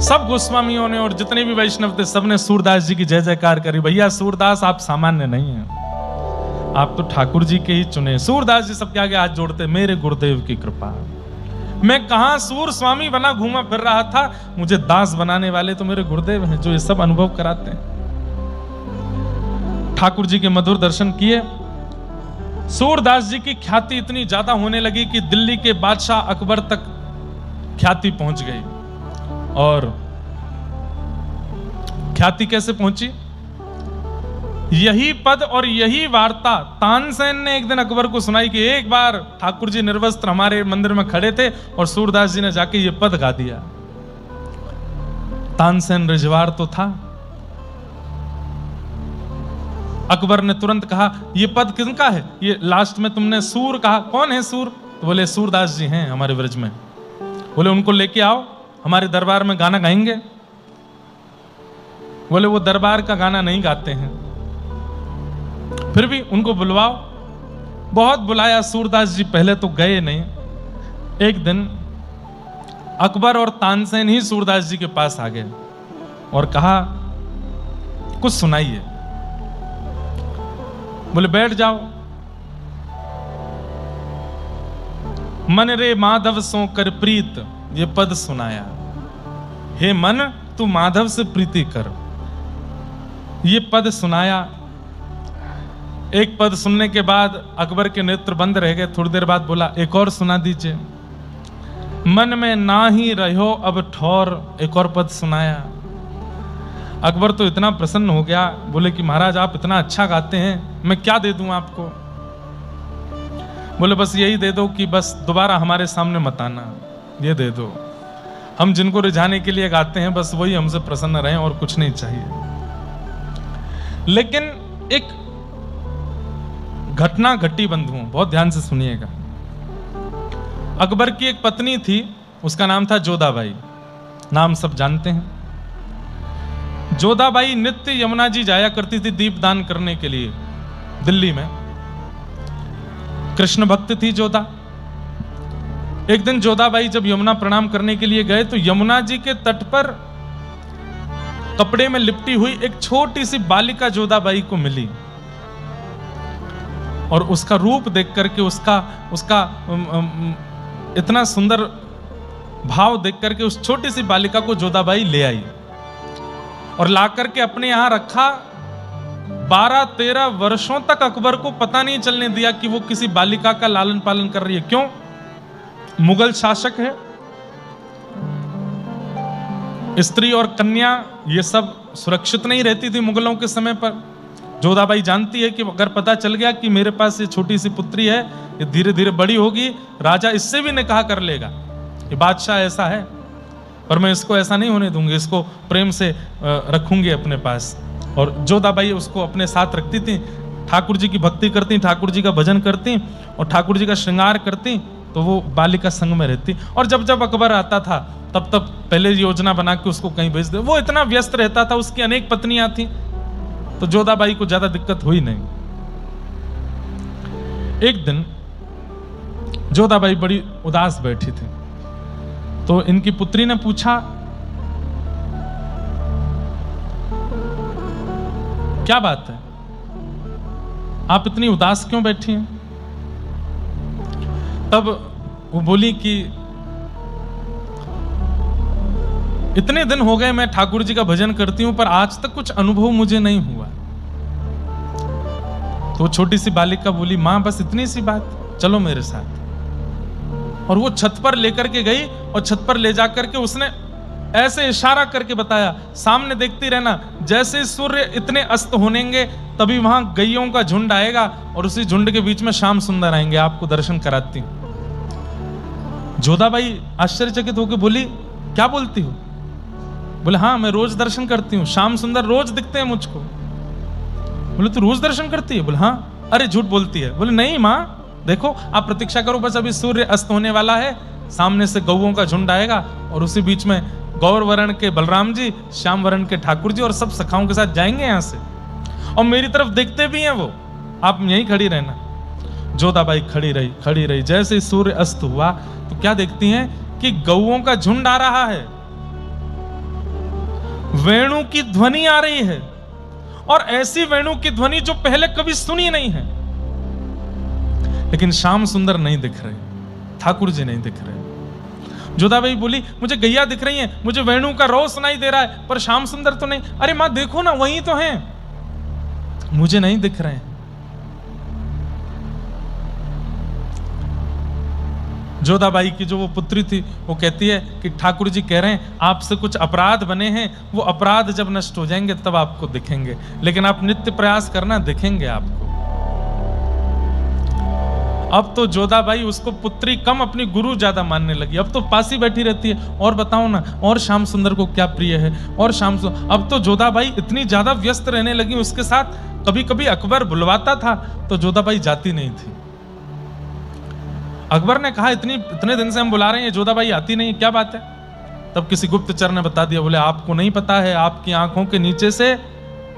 सब गोस्वामियों ने और जितने भी वैष्णव थे सबने सूरदास जी की जय जयकार करी। भैया सूरदास आप सामान्य नहीं हैं, आप तो ठाकुर जी के ही चुने। सूरदास जी सबके आगे हाथ जोड़ते, मेरे गुरुदेव की कृपा, मैं कहां सूर स्वामी बना घूमा फिर रहा था, मुझे दास बनाने वाले तो मेरे गुरुदेव हैं जो ये सब अनुभव कराते हैं। ठाकुर जी के मधुर दर्शन किए। सूरदास जी की ख्याति इतनी ज्यादा होने लगी कि दिल्ली के बादशाह अकबर तक ख्याति पहुंच गई। और ख्याति कैसे पहुंची, यही पद और यही वार्ता तानसेन ने एक दिन अकबर को सुनाई कि एक बार ठाकुर जी निर्वस्त्र हमारे मंदिर में खड़े थे और सूरदास जी ने जाके ये पद गा दिया। तानसेन रिजवार तो था। अकबर ने तुरंत कहा ये पद किसका है, ये लास्ट में तुमने सूर कहा, कौन है सूर? तो बोले सूरदास जी हैं हमारे ब्रज में। बोले उनको लेके आओ, हमारे दरबार में गाना गाएंगे। बोले वो दरबार का गाना नहीं गाते हैं, फिर भी उनको बुलवाओ। बहुत बुलाया, सूरदास जी पहले तो गए नहीं। एक दिन अकबर और तानसेन ही सूरदास जी के पास आ गए और कहा कुछ सुनाइए। बोले बैठ जाओ। मन रे माधव सो कर प्रीत, ये पद सुनाया। हे मन, तू माधव से प्रीति कर। ये पद सुनाया। एक पद सुनने के बाद अकबर के नेत्र बंद रह गए। थोड़ी देर बाद बोला, एक और सुना दीजिए। मन में ना ही रहो अब ठौर, एक और पद सुनाया। अकबर तो इतना प्रसन्न हो गया, बोले कि महाराज आप इतना अच्छा गाते हैं, मैं क्या दे दूं आपको? बोले बस यही दे दो कि बस दोबारा हमारे सामने मत आना, ये दे दो। हम जिनको रिझाने के लिए गाते हैं बस वही हमसे प्रसन्न रहें और कुछ नहीं चाहिए। लेकिन एक घटना घटी बंधुओं, बहुत ध्यान से सुनिएगा। अकबर की एक पत्नी थी, उसका नाम था जोधाबाई, नाम सब जानते हैं। जोधाबाई नित्य यमुना जी जाया करती थी दीपदान करने के लिए दिल्ली में। कृष्ण भक्त थी जोधा। एक दिन जोधाबाई जब यमुना प्रणाम करने के लिए गए तो यमुना जी के तट पर कपड़े में लिपटी हुई एक छोटी सी बालिका जोधाबाई को मिली और उसका रूप देख करके उसका इतना सुंदर भाव देख करके उस छोटी सी बालिका को जोधाबाई ले आई और ला करके अपने यहां रखा। 12-13 वर्षों तक अकबर को पता नहीं चलने दिया कि वो किसी बालिका का लालन पालन कर रही है। क्यों? मुगल शासक है, स्त्री और कन्या ये सब सुरक्षित नहीं रहती थी मुगलों के समय पर। जोधाबाई जानती है कि अगर पता चल गया कि मेरे पास ये छोटी सी पुत्री है, ये धीरे धीरे बड़ी होगी, राजा इससे भी निकाह कर लेगा, ये बादशाह ऐसा है, पर मैं इसको ऐसा नहीं होने दूंगी, इसको प्रेम से रखूंगी अपने पास। और जोधाबाई उसको अपने साथ रखती थी, ठाकुर जी की भक्ति करती, ठाकुर जी का भजन करती और ठाकुर जी का श्रृंगार करती, तो वो बालिका संग में रहती। और जब जब अकबर आता था तब तब पहले योजना बना के उसको कहीं भेज दे। वो इतना व्यस्त रहता था, उसकी अनेक पत्नियां थी, तो जोधाबाई को ज्यादा दिक्कत हुई नहीं। एक दिन जोधाबाई बड़ी उदास बैठी थी, तो इनकी पुत्री ने पूछा, क्या बात है, आप इतनी उदास क्यों बैठी हैं? तब वो बोली कि इतने दिन हो गए मैं ठाकुर जी का भजन करती हूं, पर आज तक कुछ अनुभव मुझे नहीं हुआ। तो छोटी सी बालिका बोली, मां बस इतनी सी बात, चलो मेरे साथ। और वो छत पर लेकर के गई और छत पर ले जाकर के उसने ऐसे इशारा करके बताया, सामने देखती रहना, जैसे सूर्य इतने अस्त होनेंगे तभी वहां गैयों का झुंड आएगा और उसी झुंड के बीच में श्याम सुंदर आएंगे, आपको दर्शन कराती हूं। जोधाबाई आश्चर्यचकित होकर बोली, क्या बोलती हो? बोले हाँ, मैं रोज दर्शन करती हूँ, श्याम सुंदर रोज दिखते हैं मुझको। बोले तू रोज दर्शन करती है? बोले हाँ। अरे झूठ बोलती है। बोले नहीं माँ, देखो आप प्रतीक्षा करो, बस अभी सूर्य अस्त होने वाला है, सामने से गौओं का झुंड आएगा और उसी बीच में गौर वर्ण के बलराम जी, श्याम वर्ण के ठाकुर जी और सब सखाओं के साथ जाएंगे यहां से, और मेरी तरफ देखते भी हैं वो, आप यहीं खड़ी रहना। जोधाबाई खड़ी रही। जैसे सूर्य अस्त हुआ तो क्या देखती हैं कि गौओं का झुंड आ रहा है, वेणु की ध्वनि आ रही है, और ऐसी वेणु की ध्वनि जो पहले कभी सुनी नहीं है। लेकिन श्याम सुंदर नहीं दिख रहे, ठाकुर जी नहीं दिख रहे। जोधाबाई बोली, मुझे गैया दिख रही हैं, मुझे वेणु का रो सुनाई दे रहा है, पर श्याम सुंदर तो नहीं। अरे मां देखो ना, वही तो हैं, मुझे नहीं दिख रहे हैं। जोधाबाई की जो वो पुत्री थी वो कहती है कि ठाकुर जी कह रहे हैं आपसे कुछ अपराध बने हैं, वो अपराध जब नष्ट हो जाएंगे तब आपको दिखेंगे, लेकिन आप नित्य प्रयास करना, दिखेंगे आपको। अब तो जोधाबाई उसको पुत्री कम अपनी गुरु ज्यादा मानने लगी। अब तो पास ही बैठी रहती है, और बताओ ना, और श्याम सुंदर को क्या प्रिय है, और श्याम सुंदर। अब तो जोधाबाई इतनी ज्यादा व्यस्त रहने लगी उसके साथ, कभी कभी अकबर बुलवाता था तो जोधाबाई जाती नहीं थी। अकबर ने कहा, इतने दिन से हम बुला रहे हैं, जोधाबाई आती नहीं, क्या बात है? तब किसी गुप्तचर ने बता दिया, बोले आपको नहीं पता है, आपकी आंखों के नीचे से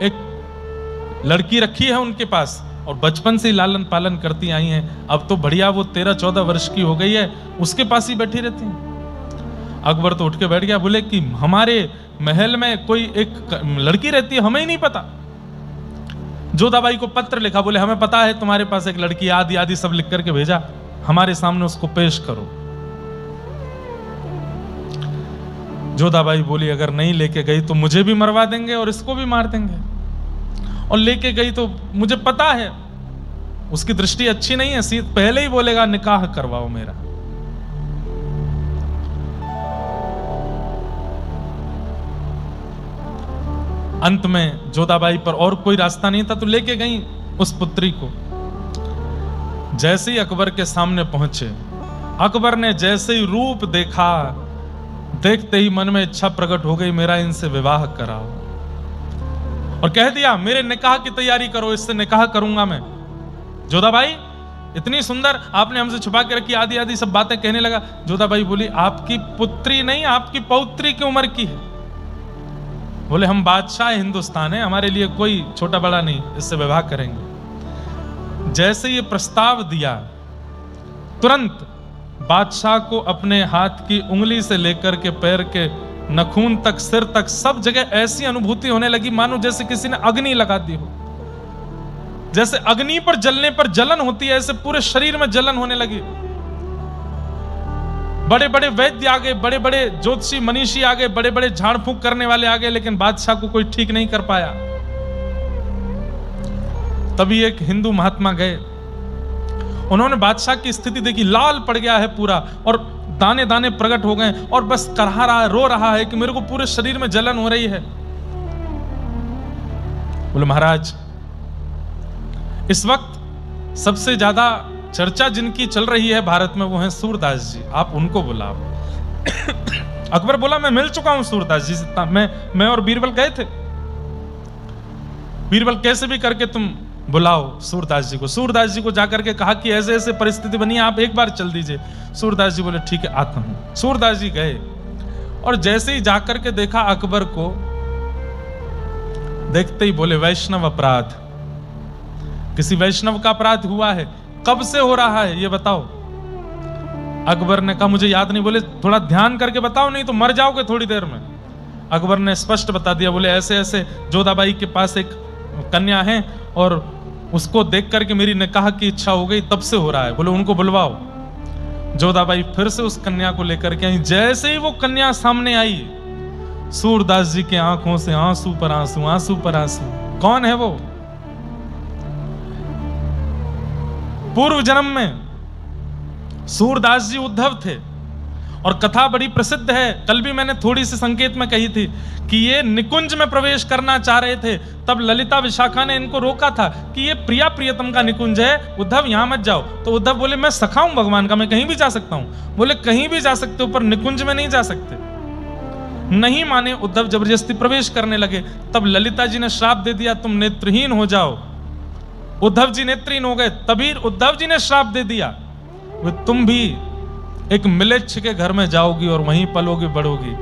एक लड़की रखी है उनके पास, और बचपन से ही लालन पालन करती आई हैं, अब तो बढ़िया वो 13-14 वर्ष की हो गई है, उसके पास ही बैठी रहती है। अकबर तो उठ के बैठ गया, बोले कि हमारे महल में कोई एक लड़की रहती है, हमें ही नहीं पता। जोधाबाई को पत्र लिखा, बोले हमें पता है तुम्हारे पास एक लड़की, आदि आदि सब लिख करके भेजा, हमारे सामने उसको पेश करो। जोधाबाई बोली अगर नहीं लेके गई तो मुझे भी मरवा देंगे और इसको भी मार देंगे, और लेके गई तो मुझे पता है उसकी दृष्टि अच्छी नहीं है, पहले ही बोलेगा निकाह करवाओ मेरा। अंत में जोधाबाई पर और कोई रास्ता नहीं था तो लेके गई उस पुत्री को। जैसे ही अकबर के सामने पहुंचे, अकबर ने जैसे ही रूप देखा, देखते ही मन में इच्छा प्रकट हो गई मेरा इनसे विवाह कराओ, और कह दिया मेरे निकाह की तैयारी करो, इससे निकाह करूंगा मैं। जोधाबाई इतनी सुंदर आपने हमसे छुपा के रखी, आदि आदि सब बातें कहने लगा। जोधाबाई बोली आपकी पुत्री नहीं आपकी पौत्री की उम्र की है। बोले हम बादशाह हिंदुस्तान है, हमारे लिए कोई छोटा बड़ा नहीं, इससे विवाह करेंगे। जैसे ये प्रस्ताव दिया तुरंत बादशाह को अपने हाथ की उंगली से लेकर के पैर के नखून तक, सिर तक, सब जगह ऐसी अनुभूति होने लगी मानो जैसे किसी ने अग्नि लगा दी हो। जैसे अग्नि पर जलने पर जलन होती है, ऐसे पूरे शरीर में जलन होने लगी। बड़े बड़े वैद्य आ गए, बड़े बड़े ज्योतिषी मनीषी आ गए, बड़े बड़े झाड़ फूंक करने वाले आ गए, लेकिन बादशाह को कोई ठीक नहीं कर पाया। तभी एक हिंदू महात्मा गए, उन्होंने बादशाह की स्थिति देखी, लाल पड़ गया है पूरा और दाने दाने प्रकट हो गए और बस करहा रहा है, रो रहा है कि मेरे को पूरे शरीर में जलन हो रही है। बोले महाराज इस वक्त सबसे ज्यादा चर्चा जिनकी चल रही है भारत में वो है सूरदास जी, आप उनको बुलाओ। अकबर बोला मैं मिल चुका हूं सूरदास जी से, मैं और बीरबल गए थे। बीरबल कैसे भी करके तुम बुलाओ सूरदास जी को। सूरदास जी को जाकर के कहा कि ऐसे ऐसे परिस्थिति बनी है, आप एक बार चल दीजिए। सूरदास जी बोले ठीक है आता हूं। सूरदास जी गए और जैसे ही जाकर के देखा अकबर को, देखते ही बोले वैष्णव अपराध, किसी वैष्णव का अपराध हुआ है, कब से हो रहा है ये बताओ। अकबर ने कहा मुझे याद नहीं। बोले थोड़ा ध्यान करके बताओ नहीं तो मर जाओगे थोड़ी देर में। अकबर ने स्पष्ट बता दिया, बोले ऐसे ऐसे जोधाबाई के पास एक कन्या है और उसको देख करके मेरी निकाह की इच्छा हो गई, तब से हो रहा है। बोले उनको बुलवाओ। जोधाबाई फिर से उस कन्या को लेकर के आई। जैसे ही वो कन्या सामने आई, सूरदास जी के आंखों से आंसू पर आंसू, आंसू पर आंसू। कौन है वो? पूर्व जन्म में सूरदास जी उद्धव थे और कथा बड़ी प्रसिद्ध है। कल भी मैंने थोड़ी सी संकेत में कही थी कि ये निकुंज में प्रवेश करना चाह रहे थे, तब ललिता विशाखा ने इनको रोका था कि ये प्रिया प्रियतम का निकुंज है, उद्धव यहां मत जाओ। तो उद्धव बोले मैं सखा हूं भगवान का, मैं कहीं भी जा सकता हूं। बोले कहीं भी जा सकते हो पर निकुंज में नहीं जा सकते। नहीं माने, उद्धव जबरदस्ती प्रवेश करने लगे। तब ललिता जी ने श्राप दे दिया तुम नेत्रहीन हो जाओ। उद्धव जी नेत्रहीन हो गए। तभी उद्धव जी ने श्राप दे दिया तुम भी एक मिलेच्छ के घर में जाओगी और वहीं पलोगी बढ़ोगी।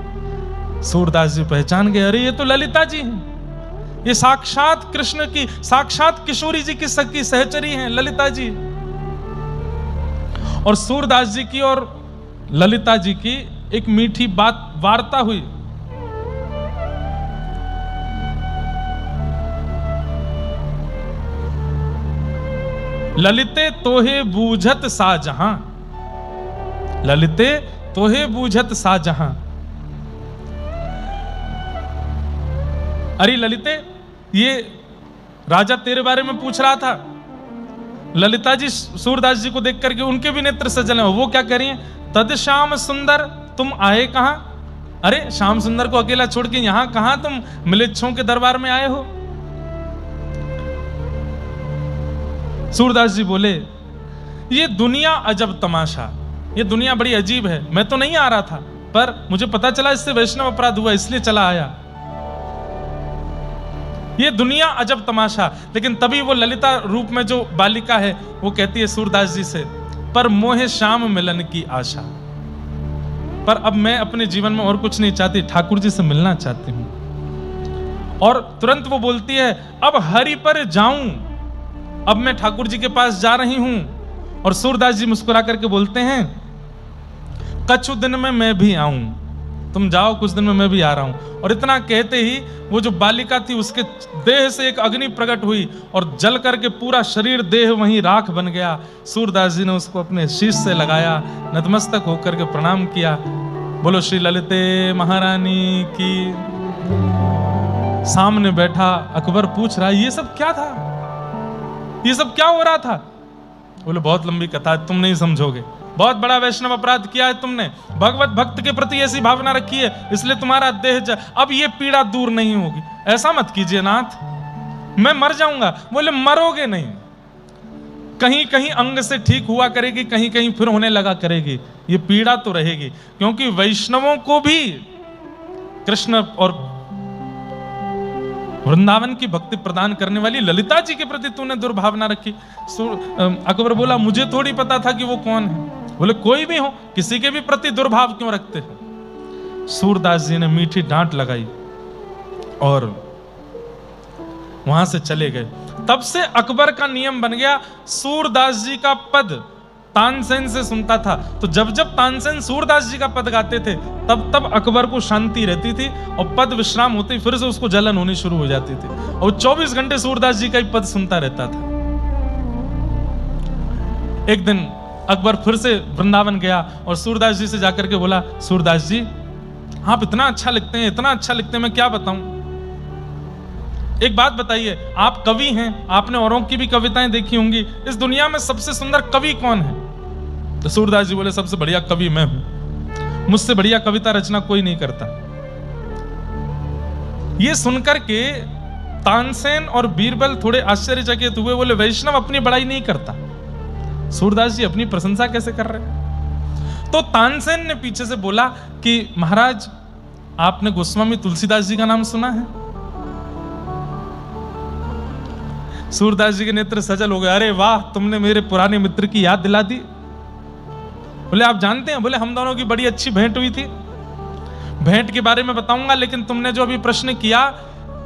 सूरदास जी पहचान गए, अरे ये तो ललिता जी हैं, ये साक्षात कृष्ण की, साक्षात किशोरी जी की सखी सहचरी हैं ललिता जी। और सूरदास जी की और ललिता जी की एक मीठी बात वार्ता हुई। ललिते तोहे बूझत साजहां, ललिते तोहे बूझत साजहां। अरे ललिते, ये राजा तेरे बारे में पूछ रहा था। ललिता जी सूरदास जी को देख करके उनके भी नेत्र सजल हैं। वो क्या कह रही हैं? तद श्याम सुंदर तुम आए कहां? अरे श्याम सुंदर को अकेला छोड़ के यहां कहां तुम मिलेच्छों के दरबार में आए हो? सूरदास जी बोले ये दुनिया अजब तमाशा, ये दुनिया बड़ी अजीब है। मैं तो नहीं आ रहा था पर मुझे पता चला इससे वैष्णव अपराध हुआ, इसलिए चला आया। ये दुनिया अजब तमाशा। लेकिन तभी वो ललिता रूप में जो बालिका है वो कहती है सूरदास जी से, पर मोहे श्याम मिलन की आशा, पर अब मैं अपने जीवन में और कुछ नहीं चाहती, ठाकुर जी से मिलना चाहती हूं। और तुरंत वो बोलती है अब हरि पर जाऊं, अब मैं ठाकुर जी के पास जा रही हूं। और सूरदास जी मुस्कुरा करके बोलते हैं कछु दिन में मैं भी आऊं, तुम जाओ कुछ दिन में मैं भी आ रहा हूं। और इतना कहते ही वो जो बालिका थी उसके देह से एक अग्नि प्रकट हुई और जल करके पूरा शरीर देह वहीं राख बन गया। सूरदास जी ने उसको अपने शीश से लगाया, नतमस्तक होकर के प्रणाम किया बोलो श्री ललिते महारानी की। सामने बैठा अकबर पूछ रहा ये सब क्या था, ये सब क्या हो रहा था? बोले बहुत लंबी कथा है, तुम नहीं समझोगे। बहुत बड़ा वैष्णव अपराध किया है तुमने, भगवत भक्त के प्रति ऐसी भावना रखी है, इसलिए तुम्हारा देह अब ये पीड़ा दूर नहीं होगी। ऐसा मत कीजिए नाथ, मैं मर जाऊंगा। बोले मरोगे नहीं, कहीं कहीं अंग से ठीक हुआ करेगी, कहीं कहीं फिर होने लगा करेगी, ये पीड़ा तो रहेगी। क्योंकि वैष्णवों को भी कृष्ण और वृंदावन की भक्ति प्रदान करने वाली ललिता जी के प्रति तूने दुर्भावना रखी। अकबर बोला मुझे थोड़ी पता था कि वो कौन है। बोले कोई भी हो, किसी के भी प्रति दुर्भाव क्यों रखते हो? सूरदास जी ने मीठी डांट लगाई और वहां से चले गए। तब से अकबर का नियम बन गया, सूरदास जी का पद तानसेन से सुनता था, तो जब जब तानसेन सूरदास जी का पद गाते थे तब तब अकबर को शांति रहती थी, और पद विश्राम होते फिर से उसको जलन होनी शुरू हो जाती थी, और 24 घंटे सूरदास जी का ही पद सुनता रहता था। एक दिन अकबर फिर से वृंदावन गया और सूरदास जी से जाकर के बोला, सूरदास जी आप इतना अच्छा लिखते हैं, इतना अच्छा लिखते हैं, मैं क्या बताऊं। एक बात बताइए, आप कवि हैं, आपने औरों की भी कविताएं देखी होंगी, इस दुनिया में सबसे सुंदर कवि कौन है? तो सूरदास जी बोले सबसे बढ़िया कवि मैं हूं, मुझसे बढ़िया कविता रचना कोई नहीं करता। ये सुनकर के तानसेन और बीरबल थोड़े आश्चर्यचकित हुए, बोले वैष्णव अपनी बड़ाई नहीं करता, सूरदास जी अपनी प्रशंसा कैसे कर रहे हैं? तो तानसेन ने पीछे से बोला कि महाराज आपने गोस्वामी तुलसीदास जी का नाम सुना है? सूरदास जी के नेत्र सजल हो गए, अरे वाह तुमने मेरे पुराने मित्र की याद दिला दी। बोले आप जानते हैं? बोले हम दोनों की बड़ी अच्छी भेंट हुई थी, भेंट के बारे में बताऊंगा, लेकिन तुमने जो अभी प्रश्न किया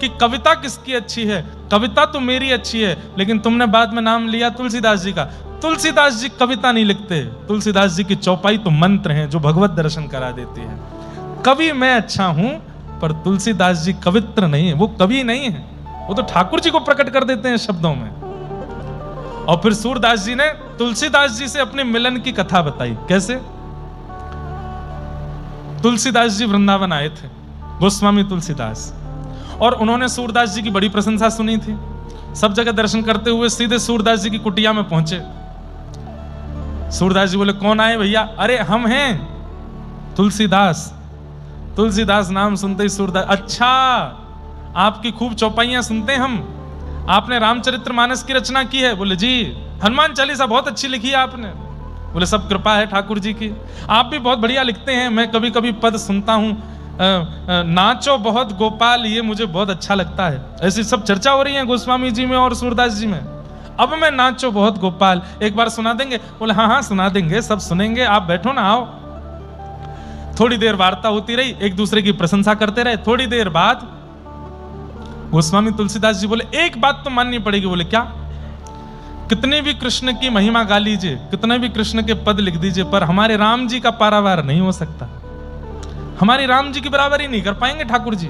कि कविता किसकी अच्छी है, कविता तो मेरी अच्छी है, लेकिन तुमने बाद में नाम लिया तुलसीदास जी का। तुलसीदास जी कविता नहीं लिखते, तुलसीदास जी की चौपाई तो मंत्र हैं जो भगवत दर्शन करा देती है। कवि मैं अच्छा हूं, पर तुलसीदास जी कवित्र नहीं है, वो कवि नहीं है, वो तो ठाकुर जी को प्रकट कर देते हैं शब्दों में। और फिर सूरदास जी ने तुलसीदास जी से अपने मिलन की कथा बताई। कैसे? तुलसीदास जी वृंदावन आए थे, गोस्वामी तुलसीदास, और उन्होंने सूरदास जी की बड़ी प्रशंसा सुनी थी। सब जगह दर्शन करते हुए सीधे सूरदास जी की कुटिया में पहुंचे। सूरदास जी बोले कौन आए भैया? अरे हम हैं तुलसीदास। तुलसीदास नाम सुनते ही सूरदास, अच्छा आपकी खूब चौपाइयां सुनते हैं हम, आपने रामचरितमानस की रचना की है? बोले जी। हनुमान चालीसा बहुत अच्छी लिखी है आपने? बोले सब कृपा है ठाकुर जी की। आप भी बहुत बढ़िया लिखते हैं, मैं कभी कभी पद सुनता हूं, नाचो बहुत गोपाल, ये मुझे बहुत अच्छा लगता है। ऐसी सब चर्चा हो रही है गोस्वामी जी में और सूरदास जी में। अब मैं नाचो बहुत गोपाल एक बार सुना देंगे? बोले हाँ हाँ सुना देंगे, सब सुनेंगे, आप बैठो ना, आओ। थोड़ी देर वार्ता होती रही, एक दूसरे की प्रशंसा करते रहे। थोड़ी देर बाद गोस्वामी तुलसीदास जी बोले एक बात तो माननी पड़ेगी। बोले क्या? कितने भी कृष्ण की महिमा गा लीजिए, कितने भी कृष्ण के पद लिख दीजिए, पर हमारे राम जी का पारावार नहीं हो सकता, हमारी राम जी की बराबरी नहीं कर पाएंगे ठाकुर जी।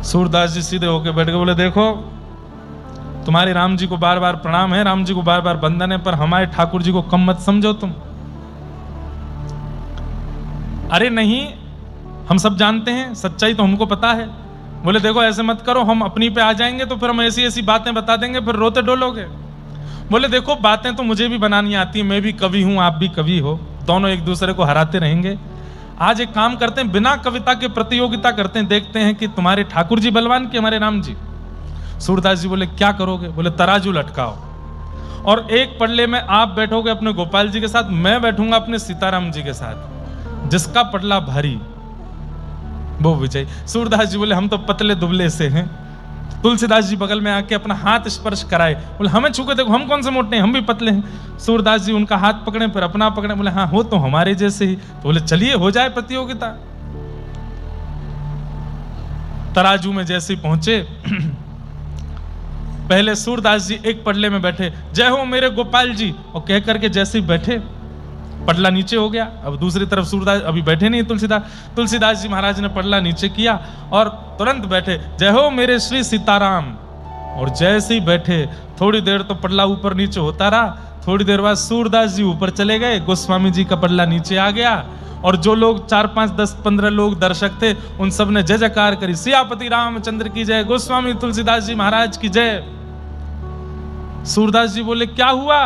सूरदास जी सीधे होकर बैठ गए, बोले देखो तुम्हारे राम जी को बार बार प्रणाम है, राम जी को बार बार वंदन है, पर हमारे ठाकुर जी को कम मत समझो तुम। अरे नहीं, हम सब जानते हैं, सच्चाई तो हमको पता है। बोले देखो ऐसे मत करो, हम अपनी पे आ जाएंगे तो फिर हम ऐसी ऐसी बातें बता देंगे, फिर रोते डोलोगे। बोले देखो बातें तो मुझे भी बनानी आती है, मैं भी कवि हूं, आप भी कवि हो, दोनों एक दूसरे को हराते रहेंगे। आज एक काम करते हैं, बिना कविता के प्रतियोगिता करते हैं, देखते हैं कि तुम्हारे ठाकुर जी बलवान कि हमारे राम जी। सूरदास जी बोले क्या करोगे? बोले तराजू लटकाओ, और एक पड़ले में आप बैठोगे अपने गोपाल जी के साथ, मैं बैठूंगा अपने सीताराम जी के साथ, जिसका पटला भारी वो विजय। सूरदास जी बोले हम तो पतले दुबले से हैं। तुलसीदास जी बगल में आके अपना हाथ स्पर्श कराए, बोले हमें छू के देखो, हम कौन से मोटे हैं, हम भी पतले हैं। सूरदास जी उनका हाथ पकड़े, फिर अपना पकड़े, बोले हाँ हो तो हमारे जैसे ही। तो बोले चलिए हो जाए प्रतियोगिता। तराजू में जैसे ही पहुंचे, पहले सूरदास जी एक पटले में बैठे, जय हो मेरे गोपाल जी, और कह करके जैसे ही बैठे पटला नीचे हो गया। अब दूसरी तरफ सूरदास अभी बैठे नहीं तुलसीदास जी महाराज ने पटला नीचे किया और तुरंत बैठे, जय हो मेरे श्री सीताराम। और जैसे ही बैठे थोड़ी देर तो पटला ऊपर नीचे होता रहा, थोड़ी देर बाद सूरदास जी ऊपर चले गए, गोस्वामी जी का पटला नीचे आ गया, और जो लोग 4, 5, 10, 15 लोग दर्शक थे, उन सब ने जय जयकार करी, सियापति रामचंद्र की जय, गोस्वामी तुलसीदास जी महाराज की जय। सूरदास जी बोले क्या हुआ?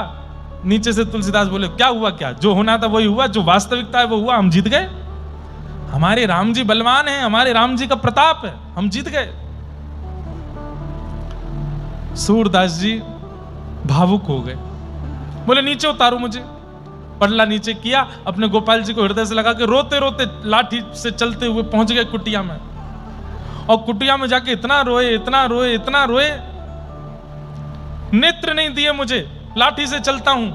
नीचे से तुलसीदास बोले क्या हुआ? क्या जो होना था वही हुआ, जो वास्तविकता है वो हुआ, हम जीत गए। हमारे राम जी बलवान हैं, हमारे राम जी का प्रताप है, हम जीत गए। सूरदास जी भावुक हो गए, बोले नीचे उतारो मुझे। पड़ला नीचे किया, अपने गोपाल जी को हृदय से लगा के रोते रोते लाठी से चलते हुए पहुंच गए कुटिया में। और कुटिया में जाके इतना रोए, इतना रोए, इतना रोए, नेत्र नहीं दिए मुझे, लाठी से चलता हूं,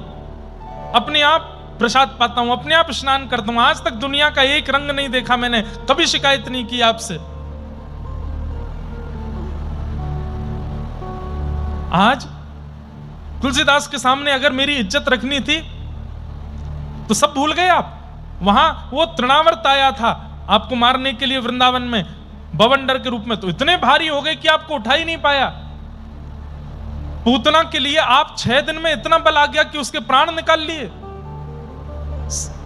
अपने आप प्रसाद पाता हूं, अपने आप स्नान करता हूं, आज तक दुनिया का एक रंग नहीं देखा मैंने, कभी शिकायत नहीं की आपसे। आज तुलसीदास के सामने अगर मेरी इज्जत रखनी थी तो सब भूल गए आप। वहां वो तृणावर्त आया था आपको मारने के लिए वृंदावन में बवंडर के रूप में, तो इतने भारी हो गए कि आपको उठा ही नहीं पाया। पूतना के लिए आप 6 दिन में इतना बल आ गया कि उसके प्राण निकाल लिए।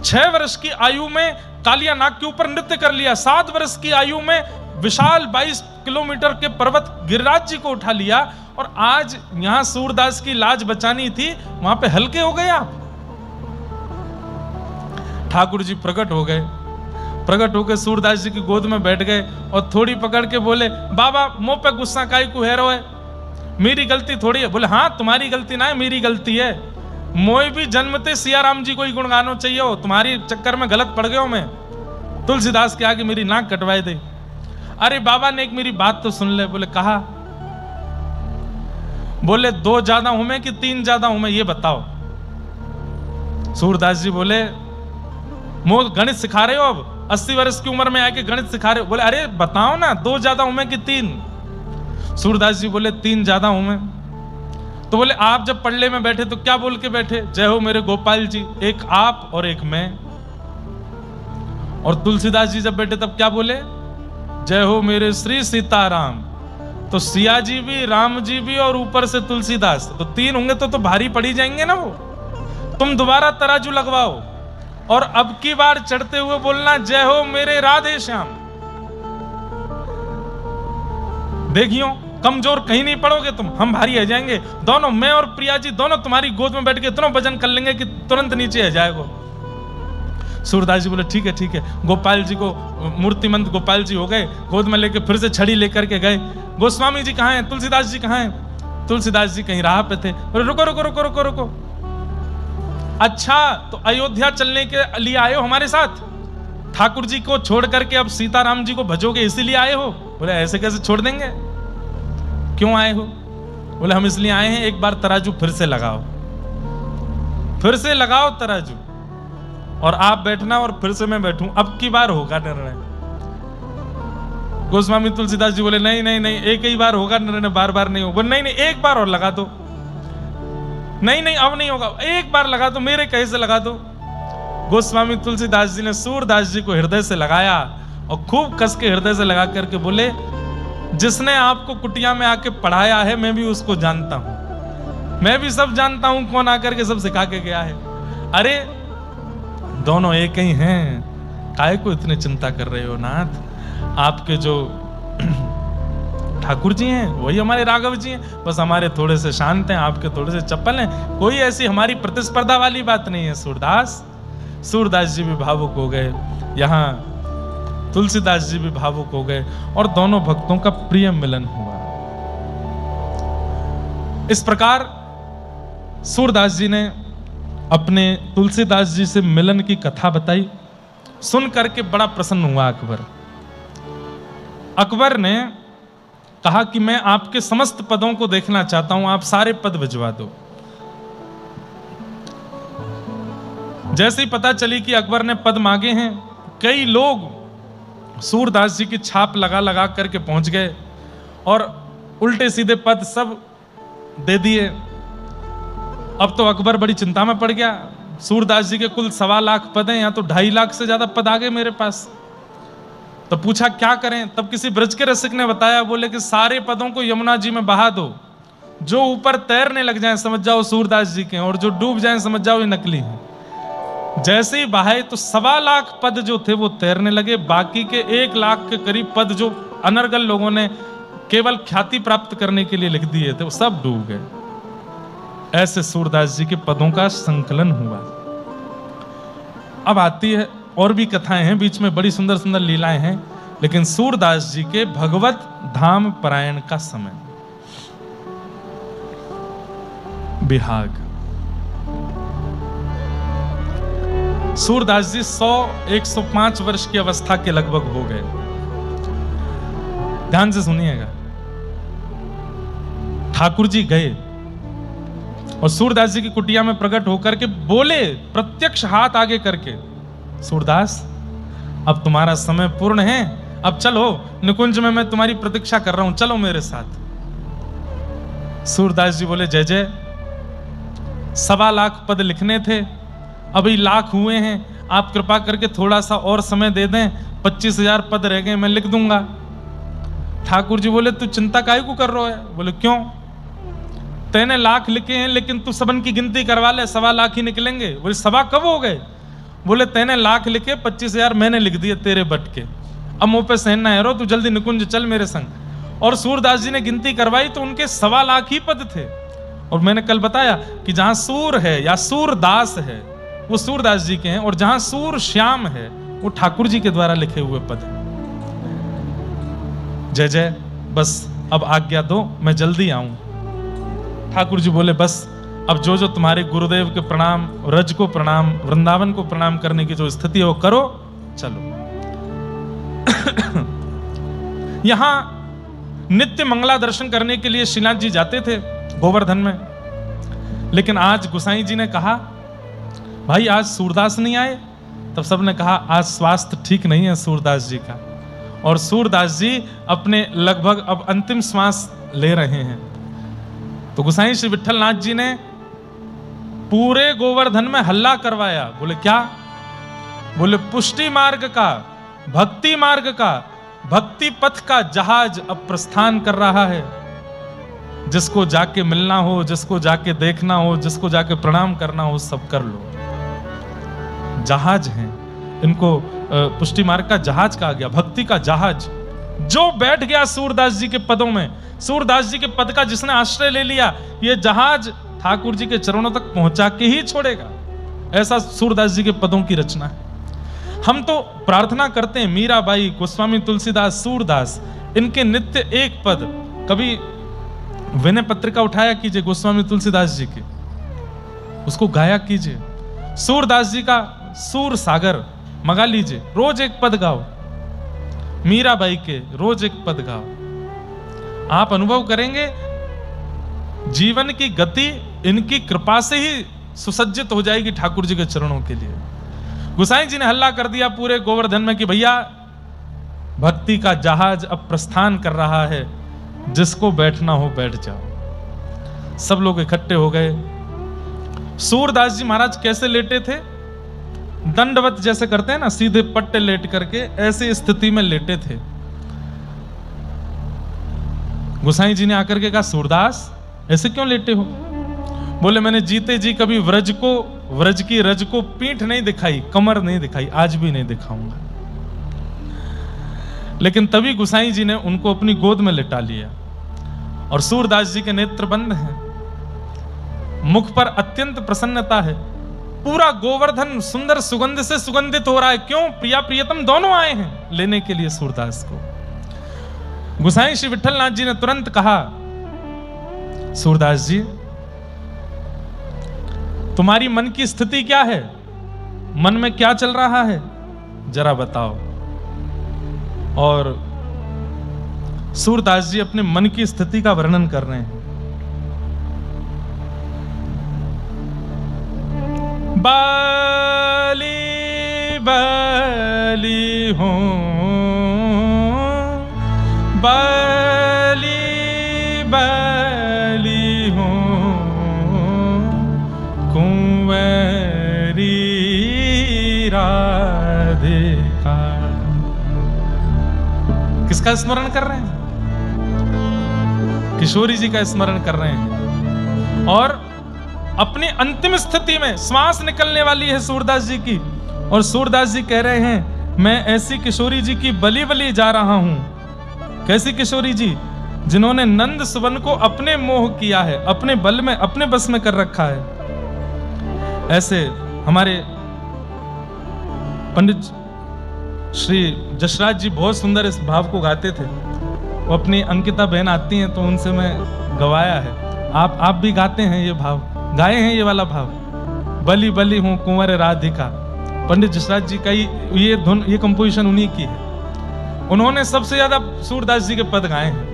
6 वर्ष की आयु में कालिया नाग के ऊपर नृत्य कर लिया। 7 वर्ष की आयु में विशाल 22 किलोमीटर के पर्वत गिरिराज जी को उठा लिया। और आज यहां सूरदास की लाज बचानी थी, वहां पे हल्के हो गए आप। ठाकुर जी प्रकट हो गए, प्रकट होकर सूरदास जी की गोद में बैठ गए और थोड़ी पकड़ के बोले बाबा मुंह पे गुस्सा काहे को है रो है, मेरी गलती थोड़ी है। बोले हाँ तुम्हारी गलती ना है, मेरी गलती है। मोए भी जन्मते सिया राम जी को ही गुणगानो चाहिए हो, तुम्हारी चक्कर में गलत पड़ गया हूं मैं। तुलसीदास के आगे मेरी नाक कटवाए दे। अरे बाबा ने एक मेरी बात तो सुन ले। बोले कहा? बोले 2 ज्यादा हूं मैं कि 3 ज्यादा हूं मैं, ये बताओ। सूरदास जी बोले मोह गणित सिखा रहे हो अब, 80 वर्ष की उम्र में आके गणित सिखा रहे हो? बोले अरे बताओ ना 2 ज्यादा हूं मैं कि 3? सूरदास जी बोले 3 ज्यादा हूं मैं। तो बोले आप जब पल्ले में बैठे तो क्या बोल के बैठे? जय हो मेरे गोपाल जी, एक आप और एक मैं। और तुलसीदास जी जब बैठे तब क्या बोले? जय हो मेरे श्री सीताराम। तो सिया जी भी, राम जी भी और ऊपर से तुलसीदास, तो 3 होंगे तो भारी पड़ी जाएंगे ना वो। तुम दोबारा तराजू लगवाओ और अब की बार चढ़ते हुए बोलना जय हो मेरे राधे श्याम। देखियो कमजोर कहीं नहीं पड़ोगे तुम, हम भारी आ जाएंगे दोनों। मैं और प्रिया जी दोनों तुम्हारी गोद में बैठ के इतना वजन कर लेंगे कि तुरंत नीचे आ जाएगा। सूरदास जी बोले ठीक है ठीक है। गोपाल जी को मूर्तिमंत गोपाल जी हो गए, गोद में लेके फिर से छड़ी लेकर के गए। गोस्वामी जी कहाँ हैं? तुलसीदास जी कहाँ हैं? तुलसीदास जी कहीं राह पे थे। बोले रुको रुको रुको रुको रुको। अच्छा तो अयोध्या चलने के लिए आए हो हमारे साथ? ठाकुर जी को छोड़ करके अब सीताराम जी को भजोगे इसीलिए आए हो? बोले ऐसे कैसे छोड़ देंगे, क्यों आए हो? बोले हम इसलिए आए हैं एक बार तराजू फिर से लगाओ, फिर से लगाओ तराजू, और आप बैठना और फिर से मैं बैठूं, अब की बार होगा निर्णय। गोस्वामी तुलसीदास जी बोले नहीं नहीं नहीं, एक ही बार होगा निर्णय, बार बार नहीं होगा। नहीं नहीं एक बार और लगा दो। नहीं नहीं अब नहीं होगा, एक बार लगा दो, मेरे कहे से लगा दो। गोस्वामी तुलसीदास जी ने सूरदास जी को हृदय से लगाया और खूब कस के हृदय से लगा करके बोले जिसने आपको कुटिया में आके पढ़ाया है मैं भी उसको जानता हूं, मैं भी सब जानता हूं कौन आकर के सब सिखा के गया है। अरे दोनों एक ही हैं, काहे को इतने चिंता कर रहे हो नाथ? आपके जो ठाकुर जी हैं वही हमारे राघव जी हैं, बस हमारे थोड़े से शांत हैं, आपके थोड़े से चप्पल हैं। कोई ऐसी हमारी प्रतिस्पर्धा वाली बात नहीं है। सूरदास जी भी भावुक हो गए, यहाँ तुलसीदास जी भी भावुक हो गए और दोनों भक्तों का प्रिय मिलन हुआ। इस प्रकार सूरदास जी ने अपने तुलसीदास जी से मिलन की कथा बताई। सुन करके बड़ा प्रसन्न हुआ अकबर। अकबर ने कहा कि मैं आपके समस्त पदों को देखना चाहता हूं, आप सारे पद भिजवा दो। जैसे ही पता चली कि अकबर ने पद मांगे हैं, कई लोग सूरदास जी की छाप लगा लगा करके पहुंच गए और उल्टे सीधे पद सब दे दिए। अब तो अकबर बड़ी चिंता में पड़ गया। सूरदास जी के कुल 1.25 लाख पद हैं, यहाँ तो 2.5 लाख से ज्यादा पद आ गए मेरे पास। तो पूछा क्या करें? तब किसी ब्रज के रसिक ने बताया, बोले कि सारे पदों को यमुना जी में बहा दो, जो ऊपर तैरने लग जाएं समझ जाओ सूरदास जी के, और जो डूब जाएं समझ जाओ ये नकली हैं। जैसे ही बहाए तो 1.25 लाख पद जो थे वो तैरने लगे, बाकी के 1 लाख के करीब पद जो अनर्गल लोगों ने केवल ख्याति प्राप्त करने के लिए लिख दिए थे वो सब डूब गए। ऐसे सूरदास जी के पदों का संकलन हुआ। अब आती है और भी कथाएं हैं, बीच में बड़ी सुंदर सुंदर लीलाएं हैं, लेकिन सूरदास जी के भगवत धाम परायण का समय। बिहाग। सूरदास जी 100-105 वर्ष की अवस्था के लगभग हो गए। ध्यान से सुनिएगा। ठाकुर जी गए और सूरदास जी की कुटिया में प्रकट होकर के बोले, प्रत्यक्ष हाथ आगे करके, सूरदास अब तुम्हारा समय पूर्ण है, अब चलो निकुंज में मैं तुम्हारी प्रतीक्षा कर रहा हूं, चलो मेरे साथ। सूरदास जी बोले, जय जय, 1.25 लाख पद लिखने थे, अभी लाख हुए हैं, आप कृपा करके थोड़ा सा और समय दे दें, 25,000 पद रह गए, मैं लिख दूंगा। ठाकुर जी बोले, तू चिंता काहे को कर रहा है? बोले, क्यों? तैने लाख लिखे हैं, लेकिन तू सबन की गिनती करवा ले, 1.25 लाख ही निकलेंगे। बोले, 1.25 कब हो गए? बोले, तैने लाख लिखे, 25,000 मैंने लिख दिए तेरे बट के, अब मुंह पे सहन ना है रो, तू जल्दी निकुंज चल मेरे संग। और सूरदास जी ने गिनती करवाई तो उनके 1.25 लाख ही पद थे। और मैंने कल बताया कि जहां सूर है या सूरदास है वो सूरदास जी के हैं, और जहां सूर श्याम है वो ठाकुर जी के द्वारा लिखे हुए पद हैं। जय जय, बस अब आज्ञा दो, मैं जल्दी आऊं। ठाकुर जी बोले, बस अब जो जो तुम्हारे गुरुदेव के प्रणाम, रज को प्रणाम, वृंदावन को प्रणाम करने की जो स्थिति है वो करो, चलो। यहां नित्य मंगला दर्शन करने के लिए श्रीनाथ जी जाते थे गोवर्धन में, लेकिन आज गोसाई जी ने कहा, भाई आज सूरदास नहीं आए। तब सबने कहा, आज स्वास्थ्य ठीक नहीं है सूरदास जी का, और सूरदास जी अपने लगभग अब अंतिम श्वास ले रहे हैं। तो गोसाई श्री विठलनाथ जी ने पूरे गोवर्धन में हल्ला करवाया। बोले, क्या? बोले, पुष्टि मार्ग का, भक्ति मार्ग का, भक्ति पथ का जहाज अब प्रस्थान कर रहा है। जिसको जाके मिलना हो, जिसको जाके देखना हो, जिसको जाके प्रणाम करना हो, सब कर लो। जहाज हैं, इनको पुष्टि मार्ग का जहाज कहा गया, भक्ति का जहाज। जो बैठ गया सूरदास जी के पदों में, सूरदास जी के पद का जिसने आश्रय ले लिया, ये जहाज ठाकुर जी के चरणों तक पहुंचा के ही छोड़ेगा। ऐसा सूरदास जी के पदों की रचना है। हम तो प्रार्थना करते हैं, मीराबाई, गोस्वामी तुलसीदास, सूरदास, इनके नित्य एक पद, कभी विनय पत्रिका उठाया कीजिए गोस्वामी तुलसीदास जी की, उसको गाया कीजिए। सूरदास जी का सूर सागर मंगा लीजिए, रोज एक पद गाओ। मीराबाई के रोज एक पद गाओ। आप अनुभव करेंगे जीवन की गति इनकी कृपा से ही सुसज्जित हो जाएगी ठाकुर जी के चरणों के लिए। गोसाई जी ने हल्ला कर दिया पूरे गोवर्धन में कि भैया भक्ति का जहाज अब प्रस्थान कर रहा है, जिसको बैठना हो बैठ जाओ। सब लोग इकट्ठे हो गए। सूरदास जी महाराज कैसे लेटे थे? दंडवत जैसे करते हैं ना, सीधे पट्टे लेट करके ऐसी स्थिति में लेटे थे। गोसाई जी ने आकर के कहा, सूरदास ऐसे क्यों लेटे हो? बोले, मैंने जीते जी कभी व्रज की रज को पीठ नहीं दिखाई, कमर नहीं दिखाई, आज भी नहीं दिखाऊंगा। लेकिन तभी गोसाई जी ने उनको अपनी गोद में लिटा लिया और सूरदास जी के नेत्र बंद हैं, मुख पर अत्यंत प्रसन्नता है। पूरा गोवर्धन सुंदर सुगंध से सुगंधित हो रहा है। क्यों? प्रिया प्रियतम दोनों आए हैं लेने के लिए सूरदास को। गोसाई श्री विठलनाथ जी ने तुरंत कहा, सूरदास जी तुम्हारी मन की स्थिति क्या है? मन में क्या चल रहा है, जरा बताओ। और सूरदास जी अपने मन की स्थिति का वर्णन कर रहे हैं। बाली बाली हो, बाली बाली हो, कुंवरी राधिका। किसका स्मरण कर रहे हैं? किशोरी जी का स्मरण कर रहे हैं। और अपनी अंतिम स्थिति में श्वास निकलने वाली है सूरदास जी की, और सूरदास जी कह रहे हैं मैं ऐसी किशोरी जी की बलि बलि जा रहा हूं। कैसी किशोरी जी? जिन्होंने नंद सुवन को अपने मोह किया है, अपने बल में, अपने बस में कर रखा है। ऐसे हमारे पंडित श्री जसराज जी बहुत सुंदर इस भाव को गाते थे। वो अपनी अंकिता बहन आती हैं तो उनसे मैं गवाया है। आप भी गाते हैं ये भाव, गाए हैं ये वाला भाव, बलि बलि हूं कुंवर राधिका। पंडित जसराज जी का ये धुन, ये कंपोजिशन उन्हीं की है। उन्होंने सबसे ज्यादा सूरदास जी के पद गाए हैं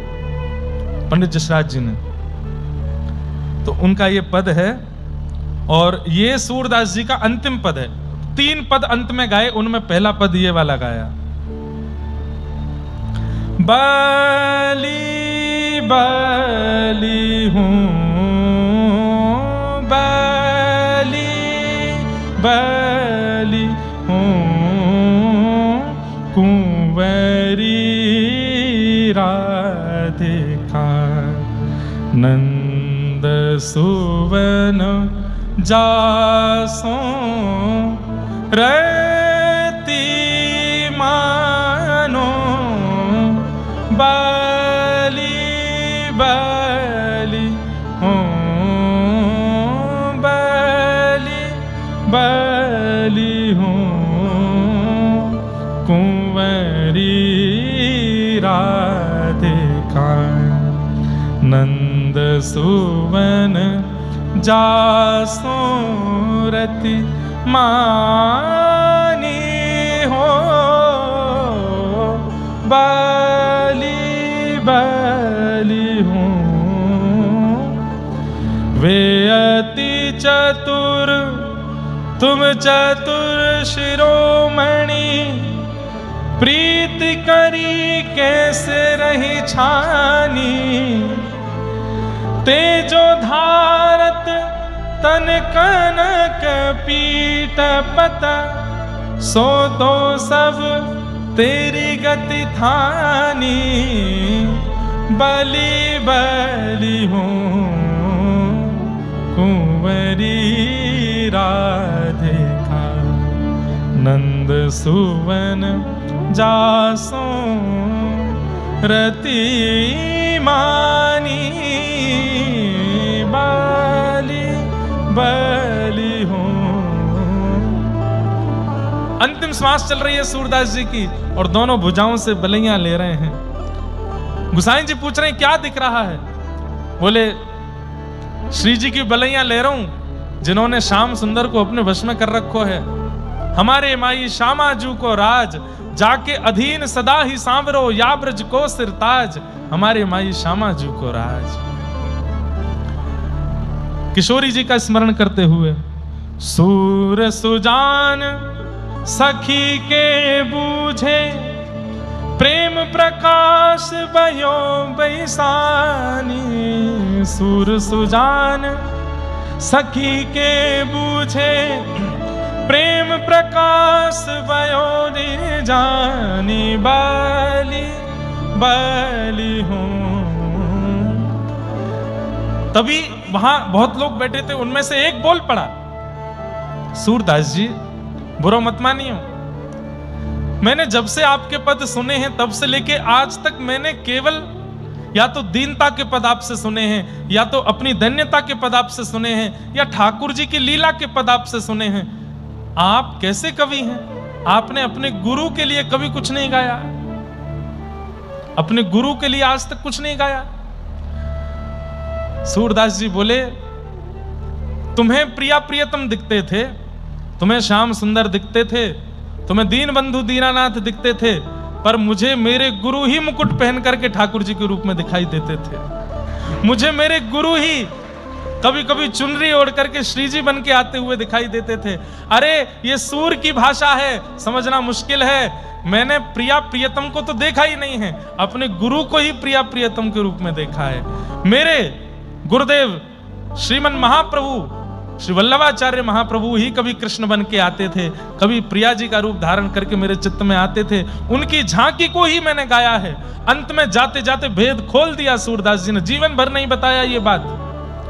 पंडित जसराज जी ने, तो उनका ये पद है। और ये सूरदास जी का अंतिम पद है। 3 पद अंत में गाए, उनमें पहला पद ये वाला गाया, बलि बलि हूं, बलि बलि हूं कुंवरी राधिका, नंद सुवन जासों रति मानो, बलि बलि हूं, बलि बलि हूं कुंवरी राधिका, नंद सुवन जासों रति मानी हो, बलि बलि हूं। वे अति चतुर तुम चतुर शिरोमणि, प्रीति करी कैसे रही छानी, तेजो धारत तन कनक पीठ पता, सो तो सब तेरी गति थानी, बलि बलि हूं कुंवरी राधिका, नंद सुवन जासों रति मानी, बलि बलि हूं। अंतिम श्वास चल रही है सूरदास जी की और दोनों भुजाओं से बलैयां ले रहे हैं। गुसाई जी पूछ रहे हैं क्या दिख रहा है? बोले श्री जी की बलैयां ले रहा हूं जिन्होंने श्याम सुंदर को अपने वश में कर रखो है। हमारे माई श्यामाजू को राज, जाके अधीन सदा ही सांवरो, या ब्रज को सिरताज, हमारे माई श्यामाजू को राज। किशोरी जी का स्मरण करते हुए, सूर सुजान सखी के बूझे, प्रेम प्रकाश भयो बैसानी, सूर सुजान सखी के बूझे, प्रेम प्रकाश भयो जानी, बलि बलि हूं। तभी वहां बहुत लोग बैठे थे, उनमें से एक बोल पड़ा, सूरदास जी बुरा मत मानियो, मैंने जब से आपके पद सुने हैं तब से लेके आज तक मैंने केवल या तो दीनता के पद आपसे सुने हैं, या तो अपनी धन्यता के पद आपसे सुने हैं, या ठाकुर जी की लीला के पद आपसे सुने हैं। आप कैसे कवि हैं? आपने अपने गुरु के लिए कभी कुछ नहीं गाया, अपने गुरु के लिए आज तक कुछ नहीं गाया। सूरदास जी बोले, तुम्हें प्रिया प्रियतम दिखते थे, तुम्हें श्याम सुंदर दिखते थे, तुम्हें दीन बंधु दीनानाथ दिखते थे, पर मुझे मेरे गुरु ही मुकुट पहन करके ठाकुर जी के रूप में दिखाई देते थे। मुझे मेरे गुरु ही कभी कभी चुनरी ओढ़ करके श्री जी बन के आते हुए दिखाई देते थे। अरे ये सूर की भाषा है, समझना मुश्किल है। मैंने प्रिया प्रियतम को तो देखा ही नहीं है, अपने गुरु को ही प्रिया प्रियतम के रूप में देखा है। मेरे गुरुदेव श्रीमन महाप्रभु श्री वल्लभाचार्य महाप्रभु ही कभी कृष्ण बन के आते थे, कभी प्रिया जी का रूप धारण करके मेरे चित्त में आते थे। उनकी झांकी को ही मैंने गाया है। अंत में जाते जाते भेद खोल दिया सूरदास जी ने, जीवन भर नहीं बताया ये बात।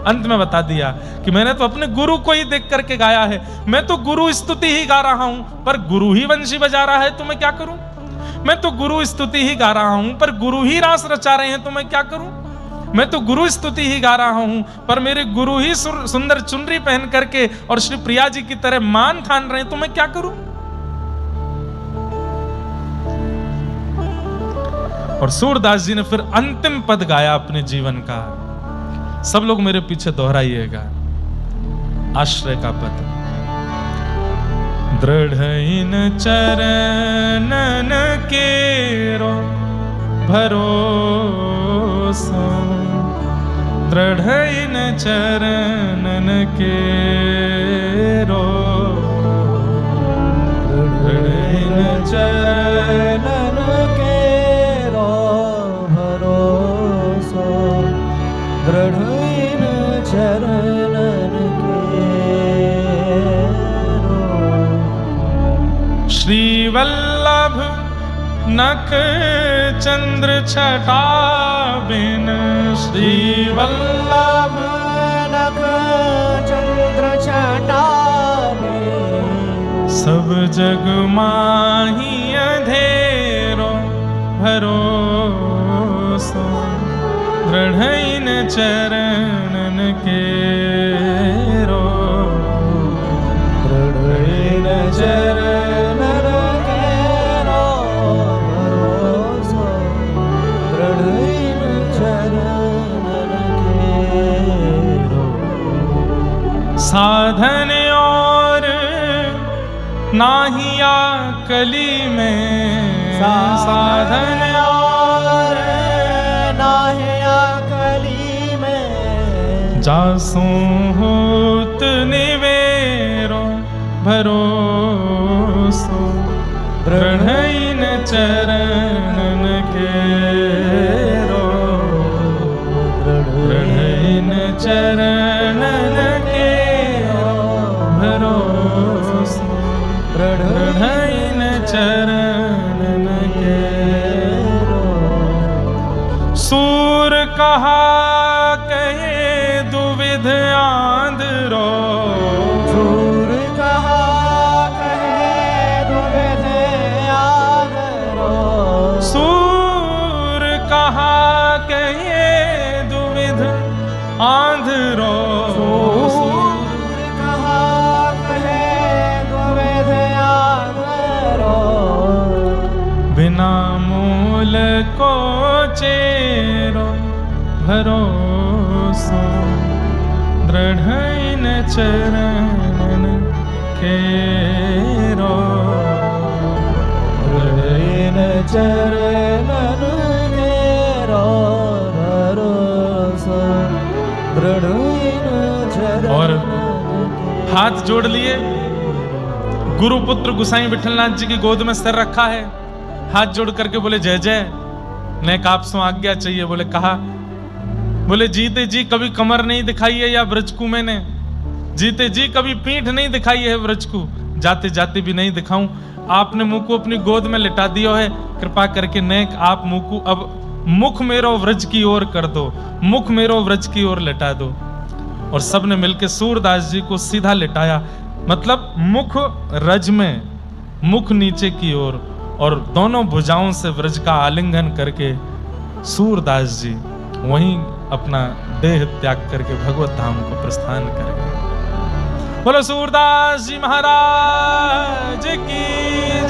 अंत में बता दिया कि मैंने तो अपने गुरु को ही देख करके गाया है, मैं तो गुरु स्तुति ही गा रहा हूं, पर गुरु ही वंशी बजा रहा है तो मैं क्या करूं। मैं तो गुरु स्तुति ही गा रहा हूं, पर गुरु ही रास रचा रहे हैं तो मैं क्या करूं। मैं तो गुरु स्तुति ही गा रहा हूं, पर मेरे गुरु ही सुंदर चुनरी पहन करके और श्री प्रिया जी की तरह मान ठान रहे हैं तो मैं क्या करूं। और सूरदास जी ने फिर अंतिम पद गाया अपने जीवन का, सब लोग मेरे पीछे दोहराइएगा, आश्रय का पद। दृढ़ इन चरणन केरो भरोसा, दृढ़ इन चरणन केरो, दृढ़ इन चरणन केरो भरोसा, दृढ़ इन चरणन केरो। श्री वल्लभ नख चंद्र छटा बिन, श्री वल्लभ नख चंद्र छटा बिन, सब जग माही अंधेरो भरोसा, दृढ़ इन चरणन केरो, दृढ़ इन चरणन केरो भरोसा, दृढ़ इन चरणन केरो। साधन और नाहिया कली में, साधन और नाहिया कली में, जासू होत निवेरो भरोसो, दृढ़ इन चरणन केरो, दृढ़ इन चरणन केरो भरोसो, दृढ़ इन चरणन केरो। सूर कहा कहे दुविध आंधरो, सूर कहा कहे दुविध आंधरो, सूर कहा कहे दुविध आंधरो, सूर कहा कहे दुविध आंधरो, बिना मूल को चेरो भरोसो, दृढ़ इन चरणन केरो, दृढ़ इन चरणन केरो भरोसा, दृढ़ इन चरणन और हाथ जोड़ लिए, गुरुपुत्र गुसाई विठलनाथ जी की गोद में सिर रखा है, हाथ जोड़ करके बोले जय जय, नेक आपसों आज्ञा चाहिए। बोले कहा, बोले जीते जी कभी कमर नहीं दिखाई है या ब्रजकू मैंने, जीते जी कभी पीठ नहीं दिखाई है ब्रजकू, जाते जाते भी नहीं दिखाऊं। आपने मुंह को अपनी गोद में लिटा दिया है, कृपा करके नेक आप मुंह को अब मुख मेरो व्रज की ओर कर दो, मुख मेरो व्रज की ओर लिटा दो। और सबने मिलकर सूरदास जी को सीधा लिटाया, मतलब मुख रज में, मुख नीचे की ओर, और दोनों भुजाओं से व्रज का आलिंगन करके सूरदास जी वहीं अपना देह त्याग करके भगवत धाम को प्रस्थान कर गए। बोलो सूरदास जी महाराज की जय।